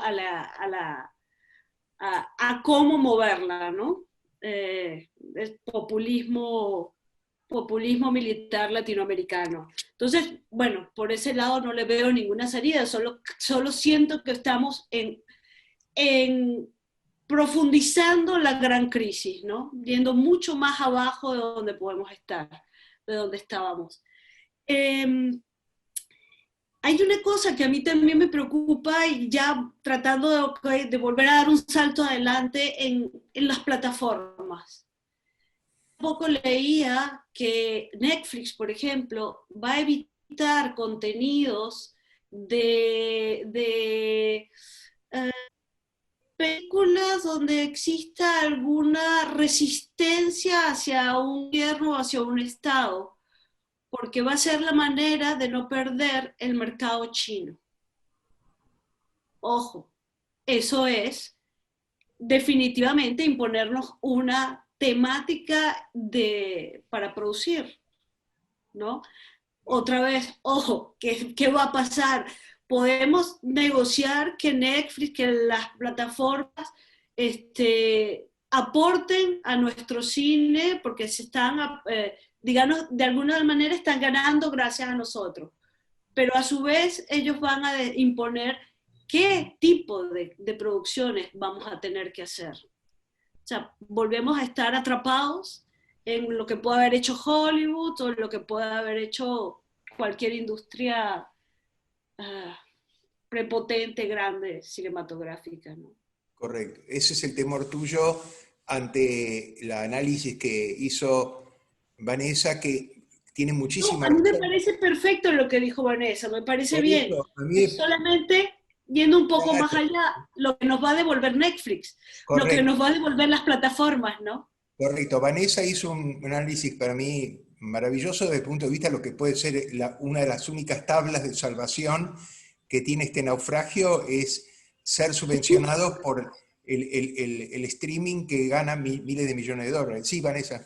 S4: a cómo moverla, ¿no? Es populismo militar latinoamericano. Entonces, bueno, por ese lado no le veo ninguna salida, solo siento que estamos en profundizando la gran crisis, ¿no? Yendo mucho más abajo de donde podemos estar, de donde estábamos. Hay una cosa que a mí también me preocupa, y ya tratando de volver a dar un salto adelante en las plataformas. Un poco leía que Netflix, por ejemplo, va a evitar contenidos de películas donde exista alguna resistencia hacia un gobierno o hacia un Estado, porque va a ser la manera de no perder el mercado chino. Ojo, eso es definitivamente imponernos una temática para producir, ¿no? Otra vez, ojo, ¿qué va a pasar? Podemos negociar que Netflix, que las plataformas aporten a nuestro cine, porque se están, digamos, de alguna manera están ganando gracias a nosotros. Pero a su vez ellos van a imponer qué tipo de producciones vamos a tener que hacer. O sea, volvemos a estar atrapados en lo que puede haber hecho Hollywood o lo que puede haber hecho cualquier industria prepotente, grande, cinematográfica, ¿no?
S1: Correcto. Ese es el temor tuyo ante el análisis que hizo Vanessa, que tiene muchísima
S4: a mí me
S1: razón.
S4: parece perfecto lo que dijo Vanessa, me parece
S1: Por
S4: bien.
S1: eso, a mí
S4: Solamente yendo un poco más
S1: claro,
S4: allá, lo que nos va a devolver Netflix, lo que
S1: correcto,
S4: nos va a devolver las plataformas, ¿no?
S1: correcto. Vanessa hizo un análisis para mí maravilloso desde el punto de vista de lo que puede ser una de las únicas tablas de salvación que tiene este naufragio, es ser subvencionados por el streaming que gana miles de millones de dólares. Sí, Vanessa.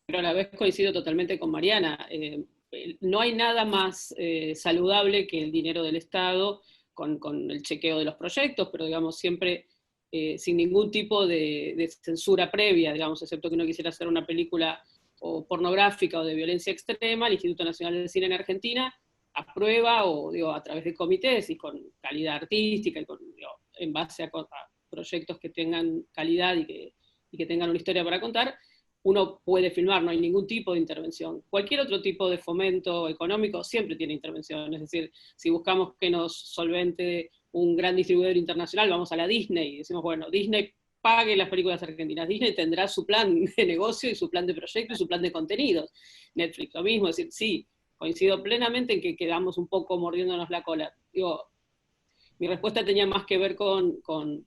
S3: Pero a la vez coincido totalmente con Mariana. No hay nada más saludable que el dinero del Estado con el chequeo de los proyectos, pero digamos siempre sin ningún tipo de censura previa, digamos, excepto que uno quisiera hacer una película o pornográfica o de violencia extrema. El Instituto Nacional del Cine en Argentina aprueba, o digo, a través de comités y con calidad artística y en base a proyectos que tengan calidad y que tengan una historia para contar, uno puede filmar, no hay ningún tipo de intervención. Cualquier otro tipo de fomento económico siempre tiene intervención, es decir, si buscamos que nos solvente un gran distribuidor internacional, vamos a la Disney y decimos, bueno, Disney pague las películas argentinas, Disney tendrá su plan de negocio y su plan de proyecto y su plan de contenidos. Netflix lo mismo, es decir, sí, coincido plenamente en que quedamos un poco mordiéndonos la cola. Digo, mi respuesta tenía más que ver con,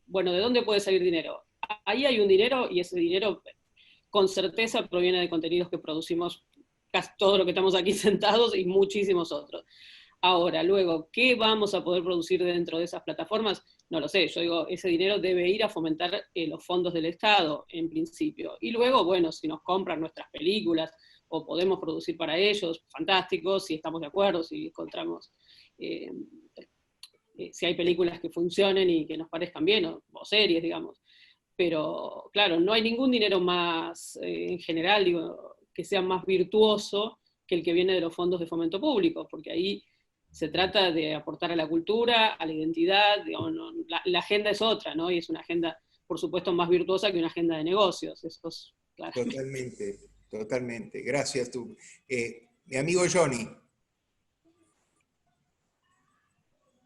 S3: bueno, ¿de dónde puede salir dinero? Ahí hay un dinero y ese dinero con certeza proviene de contenidos que producimos casi todos los que estamos aquí sentados y muchísimos otros. Ahora, luego, ¿qué vamos a poder producir dentro de esas plataformas? No lo sé, yo digo, ese dinero debe ir a fomentar los fondos del Estado, en principio. Y luego, bueno, si nos compran nuestras películas o podemos producir para ellos, fantástico, si estamos de acuerdo, si encontramos, si hay películas que funcionen y que nos parezcan bien, o series, digamos. Pero, claro, no hay ningún dinero más, en general, digo, que sea más virtuoso que el que viene de los fondos de fomento público, porque ahí se trata de aportar a la cultura, a la identidad, digamos, no, la agenda es otra, ¿no? Y es una agenda, por supuesto, más virtuosa que una agenda de negocios, eso es claro.
S1: Totalmente, totalmente. Gracias tú. Mi amigo Johnny.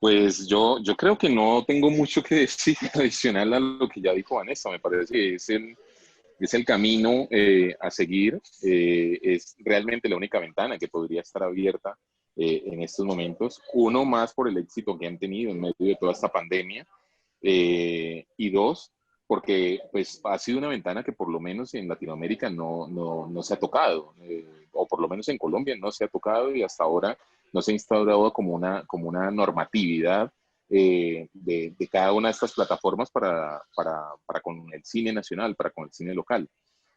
S6: Pues yo creo que no tengo mucho que decir adicional a lo que ya dijo Vanessa. Me parece que es el camino a seguir. Es realmente la única ventana que podría estar abierta en estos momentos. Uno, más por el éxito que han tenido en medio de toda esta pandemia. Y dos, porque pues, ha sido una ventana que por lo menos en Latinoamérica no se ha tocado, o por lo menos en Colombia no se ha tocado y hasta ahora no se ha instaurado como una normatividad de cada una de estas plataformas para con el cine nacional, para con el cine local.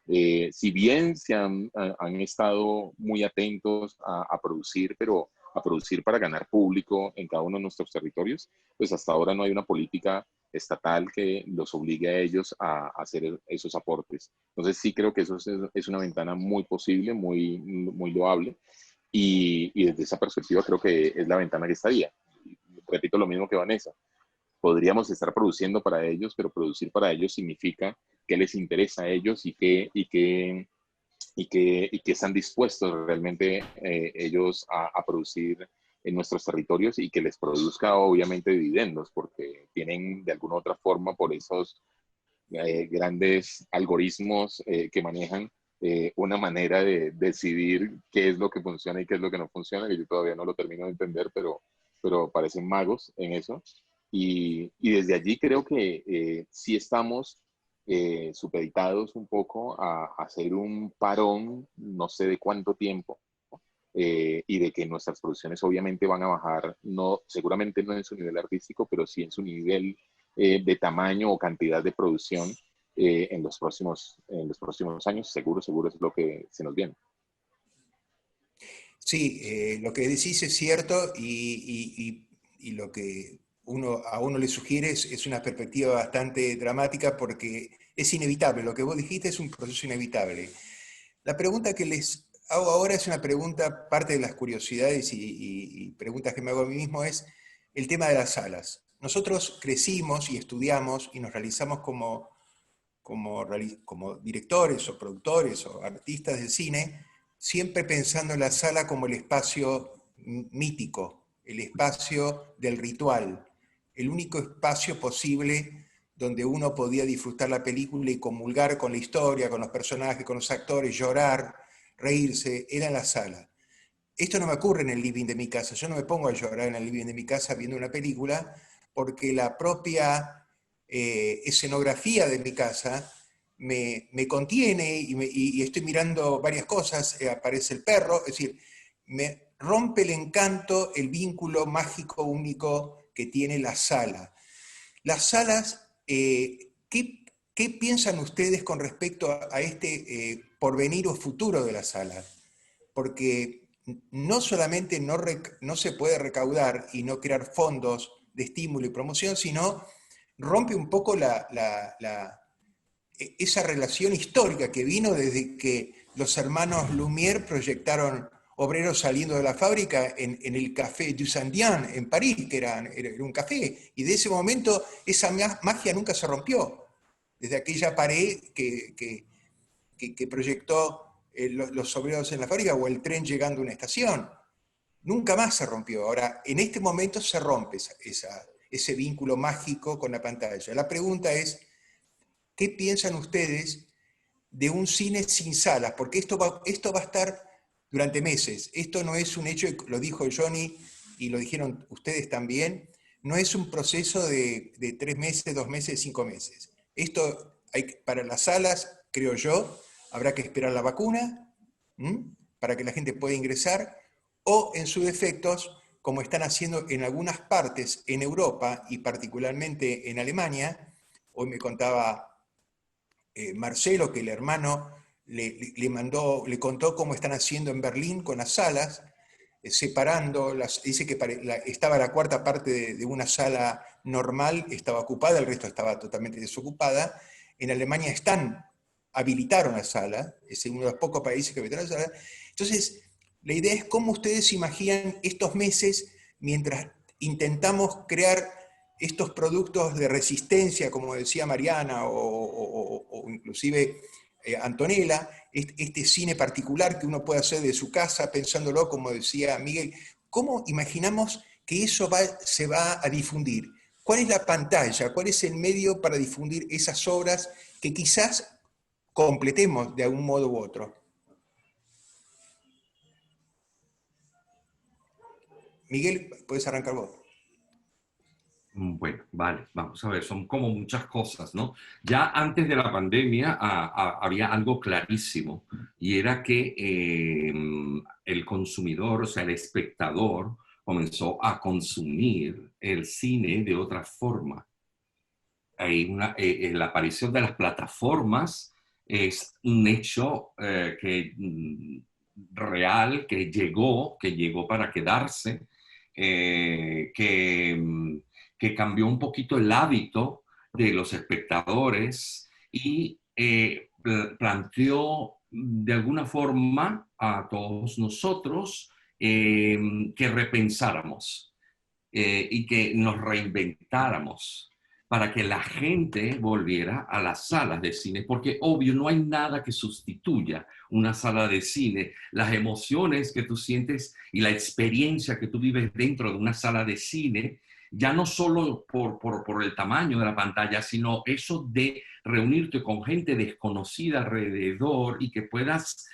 S6: Si bien han estado muy atentos a producir, pero a producir para ganar público en cada uno de nuestros territorios, pues hasta ahora no hay una política estatal que los obligue a ellos a hacer esos aportes. Entonces sí creo que eso es una ventana muy posible, muy loable, y desde esa perspectiva creo que es la ventana que estaría. Repito lo mismo que Vanessa, podríamos estar produciendo para ellos, pero producir para ellos significa qué les interesa a ellos y qué están dispuestos realmente ellos a producir en nuestros territorios y que les produzca obviamente dividendos, porque tienen de alguna u otra forma por esos grandes algoritmos que manejan una manera de decidir qué es lo que funciona y qué es lo que no funciona, que yo todavía no lo termino de entender, pero parecen magos en eso. Y desde allí creo que sí estamos supeditados un poco a hacer un parón, no sé de cuánto tiempo, y de que nuestras producciones obviamente van a bajar, no, seguramente no en su nivel artístico, pero sí en su nivel de tamaño o cantidad de producción en los próximos años, seguro es lo que se nos viene.
S1: Sí, lo que decís es cierto y lo que a uno le sugiere es una perspectiva bastante dramática porque es inevitable, lo que vos dijiste es un proceso inevitable. La pregunta que les hago ahora es una pregunta, parte de las curiosidades y preguntas que me hago a mí mismo es el tema de las salas. Nosotros crecimos y estudiamos y nos realizamos como directores o productores o artistas de cine, siempre pensando en la sala como el espacio mítico, el espacio del ritual, el único espacio posible donde uno podía disfrutar la película y comulgar con la historia, con los personajes, con los actores, llorar, reírse, era en la sala. Esto no me ocurre en el living de mi casa, yo no me pongo a llorar en el living de mi casa viendo una película, porque la propia escenografía de mi casa me contiene y estoy mirando varias cosas, aparece el perro, es decir, me rompe el encanto, el vínculo mágico único que tiene la sala. Las salas, ¿qué piensan ustedes con respecto a este porvenir o futuro de la sala? Porque no solamente no se puede recaudar y no crear fondos de estímulo y promoción, sino rompe un poco esa relación histórica que vino desde que los hermanos Lumière proyectaron obreros saliendo de la fábrica en el Café du Saint-Dian en París, que era un café, y de ese momento esa magia nunca se rompió, desde aquella pared que proyectó los obreros en la fábrica o el tren llegando a una estación. Nunca más se rompió. Ahora, en este momento se rompe ese vínculo mágico con la pantalla. La pregunta es, ¿qué piensan ustedes de un cine sin salas? Porque esto va a estar durante meses. Esto no es un hecho, lo dijo Johnny y lo dijeron ustedes también, no es un proceso de 3 meses, 2 meses, 5 meses. Esto, para las salas, creo yo, habrá que esperar la vacuna para que la gente pueda ingresar, o en sus defectos, como están haciendo en algunas partes en Europa y particularmente en Alemania. Hoy me contaba Marcelo que el hermano le contó cómo están haciendo en Berlín con las salas, separando, dice que estaba la cuarta parte de una sala normal, estaba ocupada, el resto estaba totalmente desocupada. En Alemania habilitaron la sala, es uno de los pocos países que habilitaron la sala. Entonces, la idea es cómo ustedes imaginan estos meses mientras intentamos crear estos productos de resistencia, como decía Mariana, o inclusive Antonella, este cine particular que uno puede hacer de su casa, pensándolo, como decía Miguel. ¿Cómo imaginamos que eso se va a difundir. ¿Cuál es la pantalla? ¿Cuál es el medio para difundir esas obras que quizás completemos de algún modo u otro? Miguel, puedes arrancar vos.
S2: Bueno, vale, vamos a ver, son como muchas cosas, ¿no? Ya antes de la pandemia había algo clarísimo y era que el consumidor, o sea, el espectador, comenzó a consumir el cine de otra forma. La aparición de las plataformas es un hecho real que llegó para quedarse, que cambió un poquito el hábito de los espectadores y planteó de alguna forma a todos nosotros que repensáramos y que nos reinventáramos para que la gente volviera a las salas de cine, porque obvio no hay nada que sustituya una sala de cine. Las emociones que tú sientes y la experiencia que tú vives dentro de una sala de cine, ya no solo por el tamaño de la pantalla, sino eso de reunirte con gente desconocida alrededor y que puedas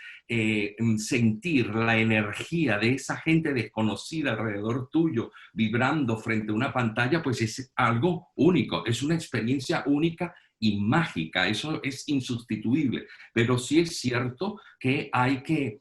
S2: sentir la energía de esa gente desconocida alrededor tuyo vibrando frente a una pantalla, pues es algo único, es una experiencia única y mágica, eso es insustituible. Pero sí es cierto que hay que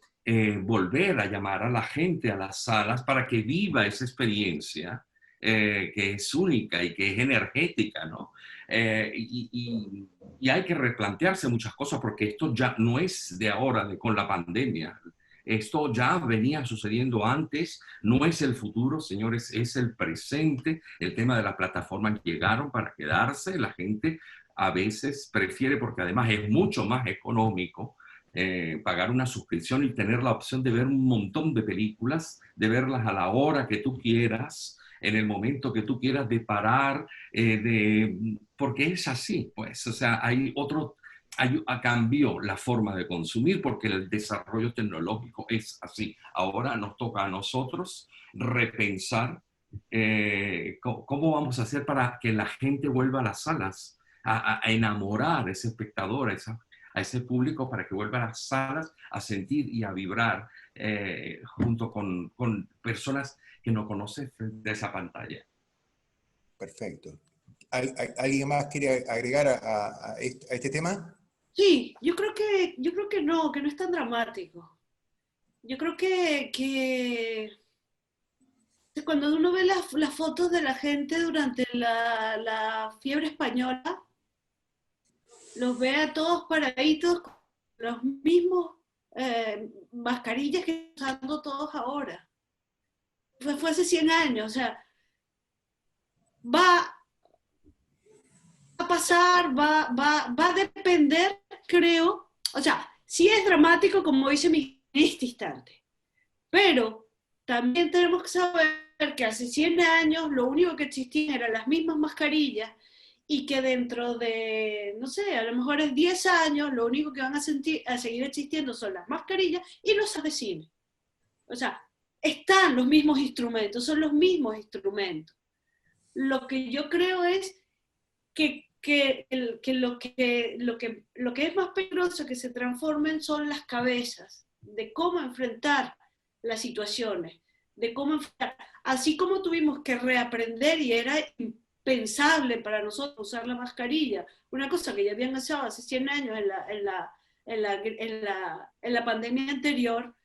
S2: volver a llamar a la gente a las salas para que viva esa experiencia que es única y que es energética, ¿no? Y hay que replantearse muchas cosas porque esto ya no es de ahora, con la pandemia. Esto ya venía sucediendo antes, no es el futuro, señores, es el presente. El tema de las plataformas llegaron para quedarse, la gente a veces prefiere, porque además es mucho más económico, pagar una suscripción y tener la opción de ver un montón de películas, de verlas a la hora que tú quieras, en el momento que tú quieras, de parar, porque es así, pues, o sea, cambió la forma de consumir porque el desarrollo tecnológico es así. Ahora nos toca a nosotros repensar cómo vamos a hacer para que la gente vuelva a las salas, a enamorar a ese espectador, a ese público, para que vuelva a las salas a sentir y a vibrar junto con personas que no conoces de esa pantalla.
S1: Perfecto. ¿Alguien más quiere agregar a este tema?
S4: Sí, yo creo que no es tan dramático. Yo creo que cuando uno ve las fotos de la gente durante la fiebre española, los ve a todos paraditos con los mismos mascarillas que están usando todos ahora. Fue hace 100 años, o sea, va a pasar, va a depender, creo, o sea, sí es dramático, como dice Miguel, en este instante, pero también tenemos que saber que hace 100 años lo único que existían eran las mismas mascarillas y que dentro de, no sé, a lo mejor en 10 años lo único que van a seguir existiendo son las mascarillas y los salas de cine. O sea, están los mismos instrumentos, son los mismos instrumentos. Lo que yo creo es que lo que es más peligroso que se transformen son las cabezas, de cómo enfrentar las situaciones, de cómo enfrentar, así como tuvimos que reaprender y era impensable para nosotros usar la mascarilla, una cosa que ya habían hecho hace 100 años en la pandemia anterior,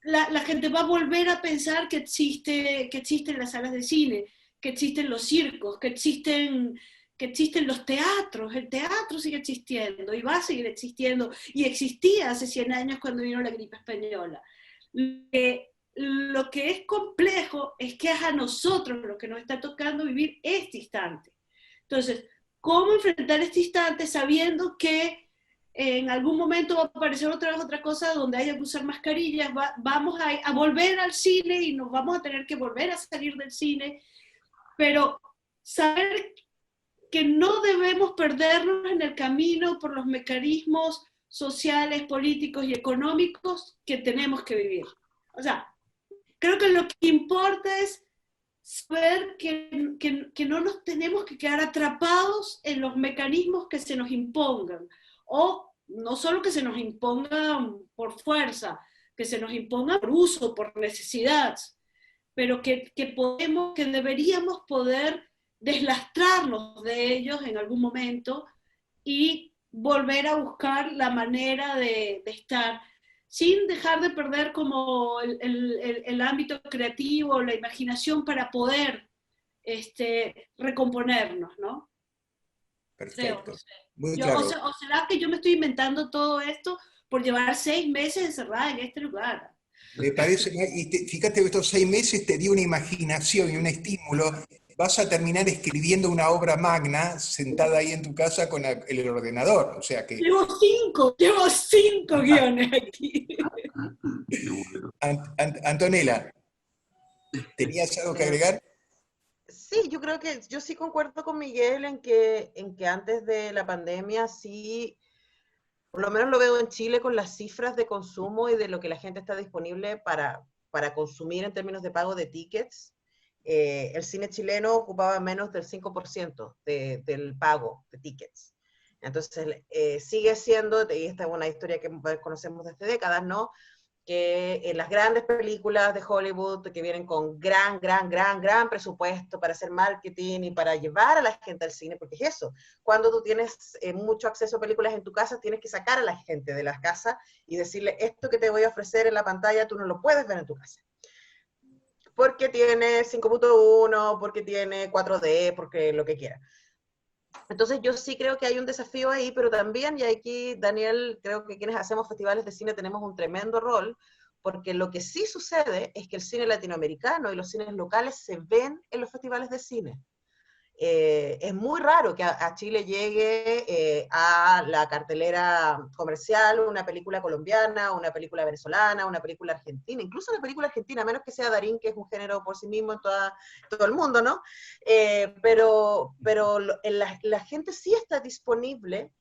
S4: la gente va a volver a pensar que existen las salas de cine, que existen los circos, que existen los teatros. El teatro sigue existiendo y va a seguir existiendo, y existía hace 100 años cuando vino la gripe española. Lo que es complejo es que es a nosotros lo que nos está tocando vivir este instante. Entonces, ¿cómo enfrentar este instante sabiendo que en algún momento va a aparecer otra cosa donde haya que usar mascarillas? Vamos a volver al cine y nos vamos a tener que volver a salir del cine, pero saber que no debemos perdernos en el camino por los mecanismos sociales, políticos y económicos que tenemos que vivir. O sea, creo que lo que importa es saber que no nos tenemos que quedar atrapados en los mecanismos que se nos impongan, o no solo que se nos impongan por fuerza, que se nos impongan por uso, por necesidad, pero que deberíamos poder deslastrarnos de ellos en algún momento y volver a buscar la manera de estar, sin dejar de perder como el ámbito creativo, la imaginación para poder recomponernos, ¿no?
S1: Perfecto.
S4: Creo, no sé.
S1: Muy claro.
S4: O será que yo me estoy inventando todo esto por llevar 6 meses encerrada en este lugar.
S1: Me parece, fíjate que estos 6 meses te dio una imaginación y un estímulo. Vas a terminar escribiendo una obra magna sentada ahí en tu casa con el ordenador. O sea que...
S4: Llevo 5 guiones aquí.
S1: Antonella, ¿tenías algo que agregar?
S5: Sí, yo creo que yo sí concuerdo con Miguel en que antes de la pandemia sí, por lo menos lo veo en Chile con las cifras de consumo y de lo que la gente está disponible para consumir en términos de pago de tickets. El cine chileno ocupaba menos del 5% del pago de tickets. Entonces, sigue siendo, y esta es una historia que conocemos desde décadas, ¿no? Que en las grandes películas de Hollywood que vienen con gran presupuesto para hacer marketing y para llevar a la gente al cine, porque es eso, cuando tú tienes mucho acceso a películas en tu casa, tienes que sacar a la gente de las casas y decirle, esto que te voy a ofrecer en la pantalla, tú no lo puedes ver en tu casa. Porque tiene 5.1, porque tiene 4D, porque lo que quiera. Entonces yo sí creo que hay un desafío ahí, pero también, y aquí, Daniel, creo que quienes hacemos festivales de cine tenemos un tremendo rol, porque lo que sí sucede es que el cine latinoamericano y los cines locales se ven en los festivales de cine. Es muy raro que a Chile llegue a la cartelera comercial una película colombiana, una película venezolana, una película argentina, incluso una película argentina, a menos que sea Darín, que es un género por sí mismo en todo el mundo, ¿no? Pero la gente sí está disponible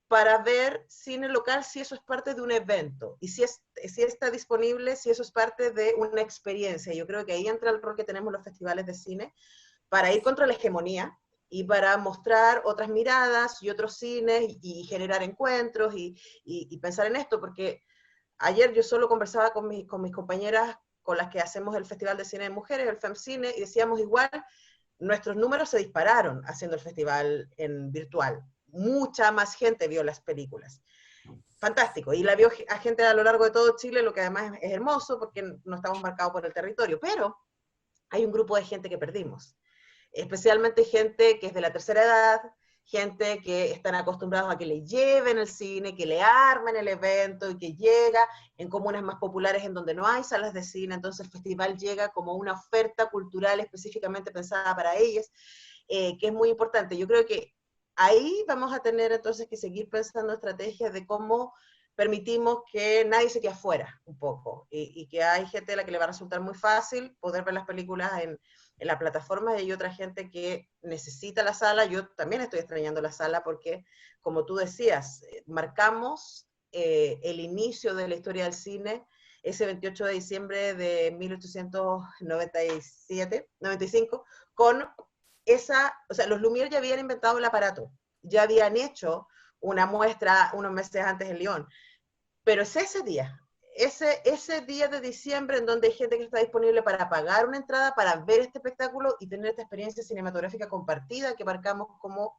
S5: para ver cine local si eso es parte de un evento, y si está disponible si eso es parte de una experiencia. Yo creo que ahí entra el rol que tenemos los festivales de cine, para ir contra la hegemonía y para mostrar otras miradas y otros cines y generar encuentros y pensar en esto, porque ayer yo solo conversaba con mis compañeras con las que hacemos el Festival de Cine de Mujeres, el FemCine, y decíamos igual, nuestros números se dispararon haciendo el festival en virtual. Mucha más gente vio las películas. Fantástico, y la vio a gente a lo largo de todo Chile, lo que además es hermoso porque no estamos marcados por el territorio, pero hay un grupo de gente que perdimos. Especialmente gente que es de la tercera edad, gente que están acostumbrados a que le lleven el cine, que le armen el evento y que llega en comunas más populares en donde no hay salas de cine, entonces el festival llega como una oferta cultural específicamente pensada para ellas, que es muy importante. Yo creo que ahí vamos a tener entonces que seguir pensando estrategias de cómo permitimos que nadie se quede afuera un poco, y que hay gente a la que le va a resultar muy fácil poder ver las películas en la plataforma, y hay otra gente que necesita la sala. Yo también estoy extrañando la sala porque, como tú decías, marcamos el inicio de la historia del cine ese 28 de diciembre de 1895, con o sea, los Lumière ya habían inventado el aparato, ya habían hecho una muestra unos meses antes en Lyon, pero es ese día de diciembre en donde hay gente que está disponible para pagar una entrada, para ver este espectáculo y tener esta experiencia cinematográfica compartida que marcamos como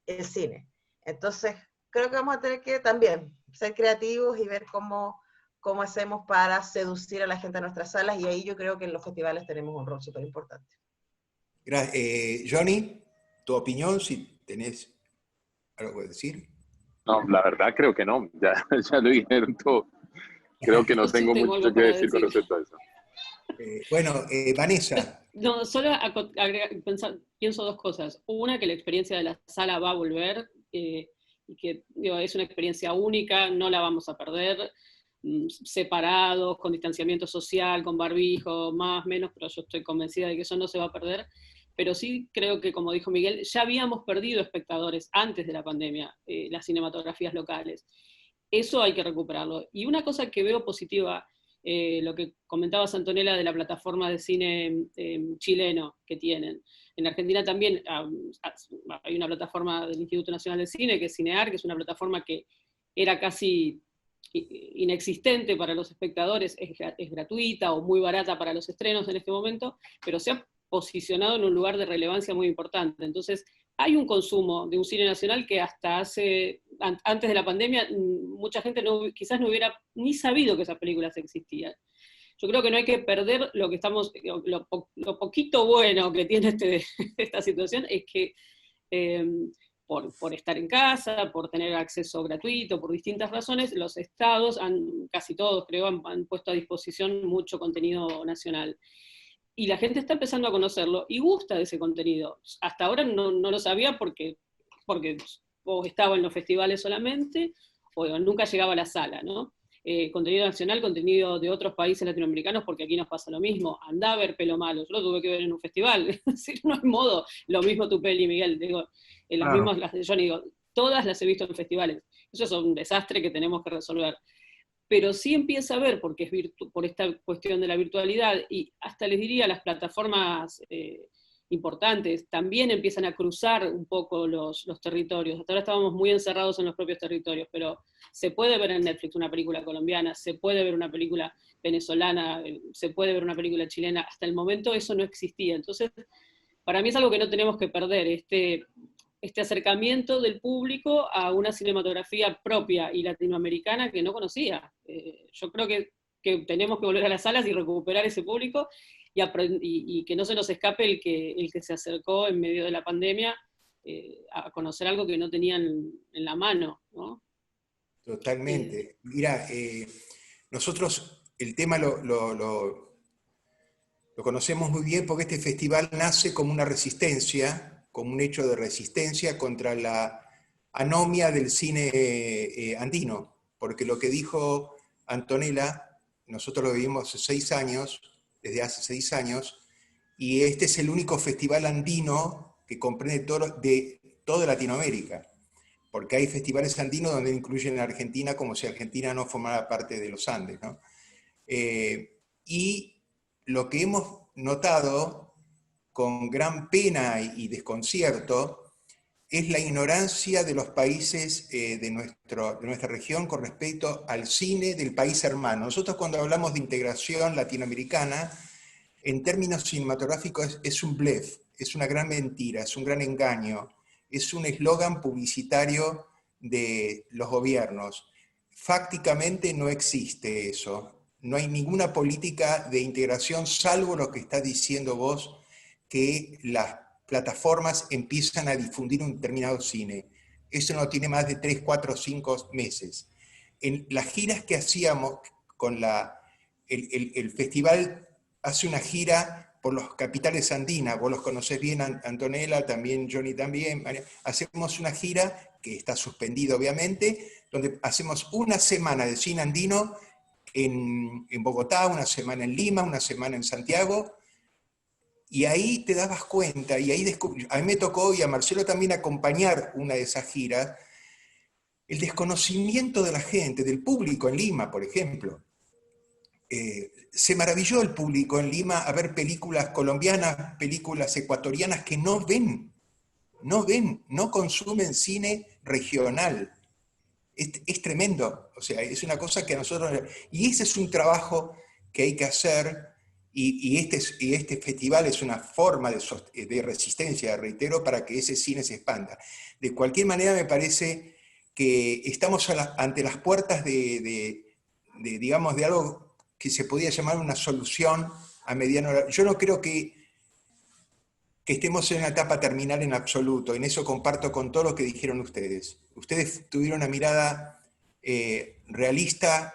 S5: el cine. Entonces, creo que vamos a tener que también ser creativos y ver cómo hacemos para seducir a la gente a nuestras salas, y ahí yo creo que en los festivales tenemos un rol súper importante.
S1: Johnny, tu opinión, si tenés algo que decir.
S6: No, la verdad creo que no, ya lo dijeron todo. Creo que no tengo mucho que decir con respecto a eso.
S1: Vanessa.
S3: No, solo pienso 2 cosas. Una, que la experiencia de la sala va a volver, y que es una experiencia única, no la vamos a perder, separados, con distanciamiento social, con barbijo, más, menos, pero yo estoy convencida de que eso no se va a perder. Pero sí creo que, como dijo Miguel, ya habíamos perdido espectadores antes de la pandemia, las cinematografías locales. Eso hay que recuperarlo. Y una cosa que veo positiva lo que comentabas, Antonella, de la plataforma de cine chileno que tienen. En Argentina también hay una plataforma del Instituto Nacional de Cine, que es Cinear, que es una plataforma que era casi inexistente para los espectadores, es gratuita o muy barata para los estrenos en este momento, pero se ha posicionado en un lugar de relevancia muy importante. Entonces, hay un consumo de un cine nacional que hasta antes de la pandemia, mucha gente quizás no hubiera ni sabido que esas películas existían. Yo creo que no hay que perder lo poquito bueno que tiene esta situación, es que por estar en casa, por tener acceso gratuito, por distintas razones, los estados, casi todos creo, han puesto a disposición mucho contenido nacional. Y la gente está empezando a conocerlo y gusta de ese contenido. Hasta ahora no lo sabía porque o estaba en los festivales solamente, o nunca llegaba a la sala, ¿no? Contenido nacional, contenido de otros países latinoamericanos, porque aquí nos pasa lo mismo. Andá a ver Pelo Malo, yo lo tuve que ver en un festival, es decir, no hay modo. Lo mismo tu peli, Miguel, digo, las mismas, las de Johnny, digo, todas las he visto en festivales. Eso es un desastre que tenemos que resolver. Pero sí empieza a ver, porque es por esta cuestión de la virtualidad, y hasta les diría, las plataformas importantes también empiezan a cruzar un poco los territorios. Hasta ahora estábamos muy encerrados en los propios territorios, pero se puede ver en Netflix una película colombiana, se puede ver una película venezolana, se puede ver una película chilena. Hasta el momento eso no existía. Entonces, para mí es algo que no tenemos que perder, este acercamiento del público a una cinematografía propia y latinoamericana que no conocía. Yo creo que tenemos que volver a las salas y recuperar ese público y que no se nos escape el que se acercó en medio de la pandemia a conocer algo que no tenían en la mano, ¿no?
S1: Totalmente. Mira, nosotros el tema lo conocemos muy bien porque este festival nace como una resistencia, como un hecho de resistencia contra la anomia del cine andino, porque lo que dijo Antonella, nosotros lo vivimos desde hace 6 años, y este es el único festival andino que comprende de toda Latinoamérica, porque hay festivales andinos donde incluyen a Argentina como si Argentina no formara parte de los Andes, ¿no? Y lo que hemos notado con gran pena y desconcierto es la ignorancia de los países de nuestra región con respecto al cine del país hermano. Nosotros cuando hablamos de integración latinoamericana, en términos cinematográficos es un blef, es una gran mentira, es un gran engaño, es un eslogan publicitario de los gobiernos. Fácticamente no existe eso. No hay ninguna política de integración, salvo lo que estás diciendo vos, que las plataformas empiezan a difundir un determinado cine. Eso no tiene más de 3, 4, 5 meses. En las giras que hacíamos con el festival, hace una gira por los capitales andinas, vos los conocés bien, Antonella, también Johnny también, hacemos una gira, que está suspendida obviamente, donde hacemos una semana de cine andino en Bogotá, una semana en Lima, una semana en Santiago, y ahí te dabas cuenta, y ahí a mí me tocó, y a Marcelo también, acompañar una de esas giras, el desconocimiento de la gente, del público en Lima, por ejemplo. Se maravilló el público en Lima a ver películas colombianas, películas ecuatorianas que no ven, no consumen cine regional. Es tremendo, o sea, es una cosa que a nosotros... Y ese es un trabajo que hay que hacer, y este festival es una forma de resistencia, reitero, para que ese cine se expanda. De cualquier manera, me parece que estamos ante las puertas digamos, de algo que se podría llamar una solución a mediano largo. Yo no creo que estemos en una etapa terminal en absoluto, en eso comparto con todo lo que dijeron ustedes. Ustedes tuvieron una mirada realista,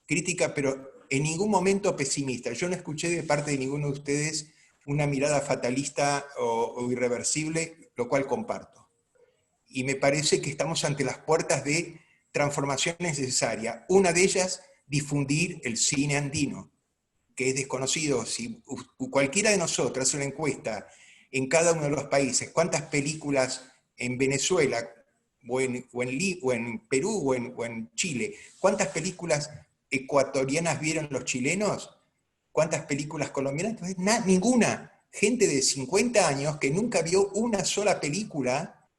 S1: crítica, pero en ningún momento pesimista. Yo no escuché de parte de ninguno de ustedes una mirada fatalista o irreversible, lo cual comparto. Y me parece que estamos ante las puertas de transformaciones necesarias. Una de ellas, difundir el cine andino, que es desconocido. Si cualquiera de nosotros hace una encuesta en cada uno de los países, cuántas películas en Venezuela, o en Perú, o en Chile, cuántas películas ecuatorianas vieron los chilenos? ¿Cuántas películas colombianas? Ninguna. Gente de 50 años que nunca vio una sola película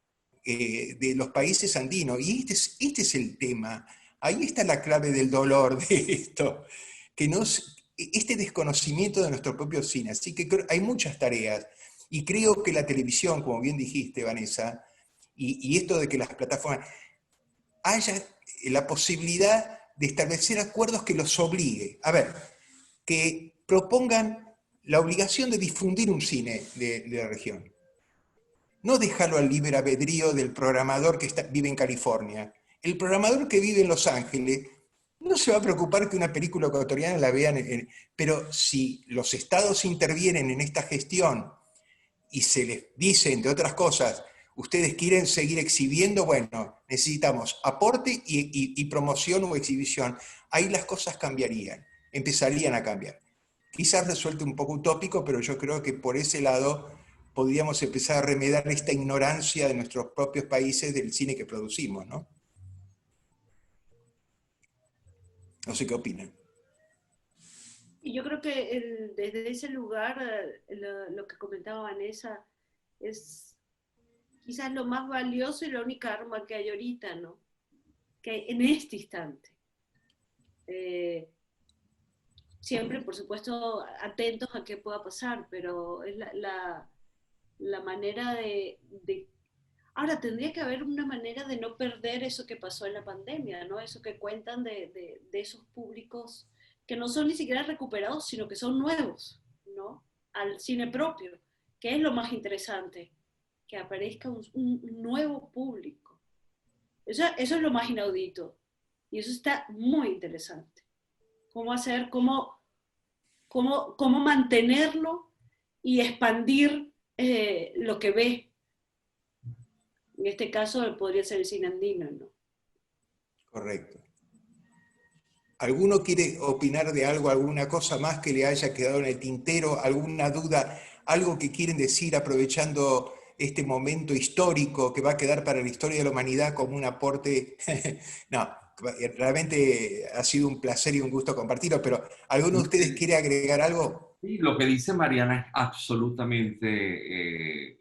S1: de los países andinos. Y este es el tema. Ahí está la clave del dolor de esto. Este desconocimiento de nuestro propio cine. Así que hay muchas tareas. Y creo que la televisión, como bien dijiste, Vanessa, y esto de que las plataformas haya la posibilidad de establecer acuerdos que los obligue. A ver, que propongan la obligación de difundir un cine de la región. No dejarlo al libre albedrío del programador que vive en California. El programador que vive en Los Ángeles no se va a preocupar que una película ecuatoriana la vean, pero si los estados intervienen en esta gestión y se les dice, entre otras cosas, ustedes quieren seguir exhibiendo, bueno, necesitamos aporte y promoción o exhibición. Ahí las cosas cambiarían, empezarían a cambiar. Quizás resulte un poco utópico, pero yo creo que por ese lado podríamos empezar a remediar esta ignorancia de nuestros propios países del cine que producimos, ¿no? No sé qué opinan.
S4: Y yo creo que desde ese lugar, lo que comentaba Vanessa, es quizás lo más valioso y la única arma que hay ahorita, ¿no? Que hay en este instante. Siempre, por supuesto, atentos a qué pueda pasar, pero es la manera de... Ahora, tendría que haber una manera de no perder eso que pasó en la pandemia, ¿no? Eso que cuentan de esos públicos que no son ni siquiera recuperados, sino que son nuevos, ¿no? Al cine propio, que es lo más interesante, que aparezca un nuevo público. Eso es lo más inaudito, y eso está muy interesante. Cómo hacer, cómo mantenerlo y expandir lo que ve. En este caso podría ser el cine andino, ¿no?
S1: Correcto. ¿Alguno quiere opinar de algo, alguna cosa más que le haya quedado en el tintero, alguna duda, algo que quieren decir aprovechando este momento histórico que va a quedar para la historia de la humanidad como un aporte? No, realmente ha sido un placer y un gusto compartirlo, pero ¿alguno de ustedes quiere agregar algo?
S2: Sí, lo que dice Mariana es absolutamente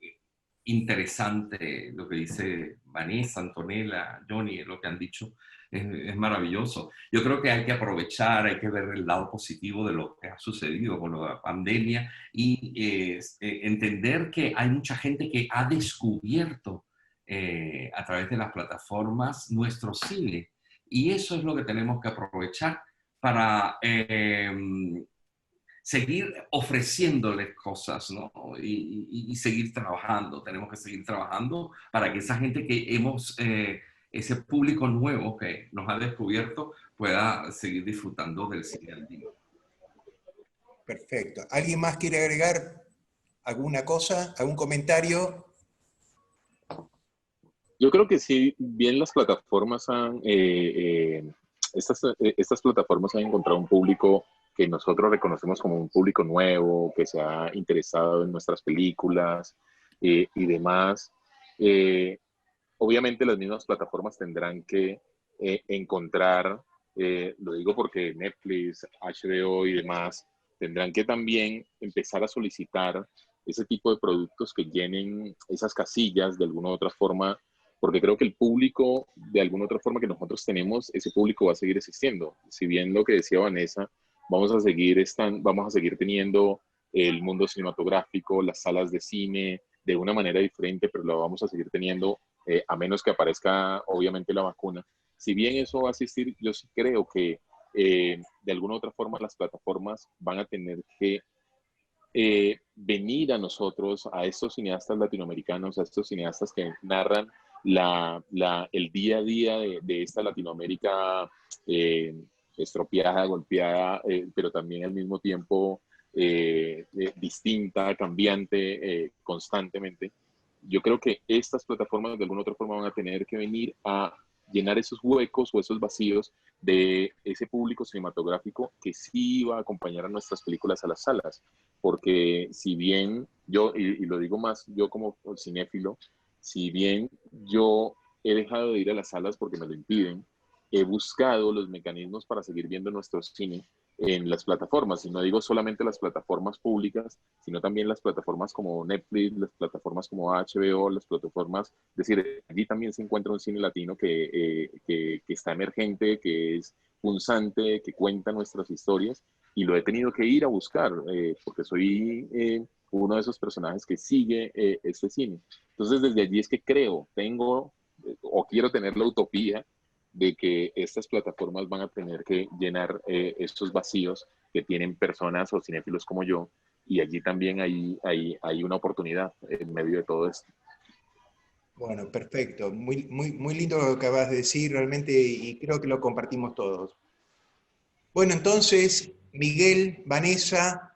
S2: interesante. Lo que dice Vanessa, Antonella, Johnny, lo que han dicho es maravilloso. Yo creo que hay que aprovechar, hay que ver el lado positivo de lo que ha sucedido con la pandemia y entender que hay mucha gente que ha descubierto a través de las plataformas nuestro cine. Y eso es lo que tenemos que aprovechar para seguir ofreciéndoles cosas, ¿no? Y seguir trabajando. Tenemos que seguir trabajando para que esa gente que ese público nuevo que nos ha descubierto pueda seguir disfrutando del cine andino.
S1: Perfecto. ¿Alguien más quiere agregar alguna cosa, algún comentario?
S6: Yo creo que sí, bien las plataformas estas plataformas han encontrado un público que nosotros reconocemos como un público nuevo, que se ha interesado en nuestras películas y demás. Obviamente las mismas plataformas tendrán que encontrar, lo digo porque Netflix, HBO y demás, tendrán que también empezar a solicitar ese tipo de productos que llenen esas casillas de alguna u otra forma, porque creo que el público, de alguna u otra forma que nosotros tenemos, ese público va a seguir existiendo. Si bien lo que decía Vanessa, vamos a seguir teniendo el mundo cinematográfico, las salas de cine, de una manera diferente, pero lo vamos a seguir teniendo a menos que aparezca obviamente la vacuna. Si bien eso va a existir, yo sí creo que de alguna u otra forma las plataformas van a tener que venir a nosotros, a estos cineastas latinoamericanos, a estos cineastas que narran el día a día de esta Latinoamérica estropeada, golpeada, pero también al mismo tiempo distinta, cambiante, constantemente. Yo creo que estas plataformas de alguna u otra forma van a tener que venir a llenar esos huecos o esos vacíos de ese público cinematográfico que sí va a acompañar a nuestras películas a las salas. Porque si bien yo, y lo digo más yo como cinéfilo, si bien yo he dejado de ir a las salas porque me lo impiden, he buscado los mecanismos para seguir viendo nuestro cine en las plataformas, y no digo solamente las plataformas públicas, sino también las plataformas como Netflix, las plataformas como HBO, las plataformas, es decir, allí también se encuentra un cine latino que está emergente, que es punzante, que cuenta nuestras historias, y lo he tenido que ir a buscar, porque soy uno de esos personajes que sigue este cine. Entonces, desde allí es que creo, tengo, o quiero tener la utopía de que estas plataformas van a tener que llenar estos vacíos que tienen personas o cinéfilos como yo, y allí también hay una oportunidad en medio de todo esto.
S1: Bueno, perfecto. Muy lindo lo que acabas de decir, realmente, y creo que lo compartimos todos. Bueno, entonces, Miguel, Vanessa,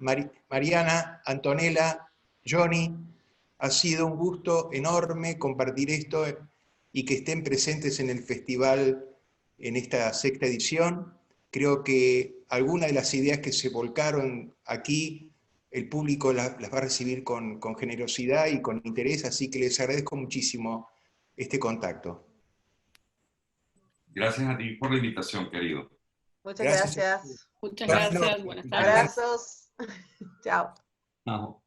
S1: Mariana, Antonella, Johnny, ha sido un gusto enorme compartir esto y que estén presentes en el festival en esta 6ª edición. Creo que algunas de las ideas que se volcaron aquí, el público las va a recibir con generosidad y con interés, así que les agradezco muchísimo este contacto.
S2: Gracias a ti por la invitación, querido.
S5: Muchas
S1: Gracias.
S5: gracias.
S3: Muchas
S1: Buenas
S3: gracias,
S1: noches.
S3: buenas tardes.
S5: Abrazos. Chao.
S2: Chao.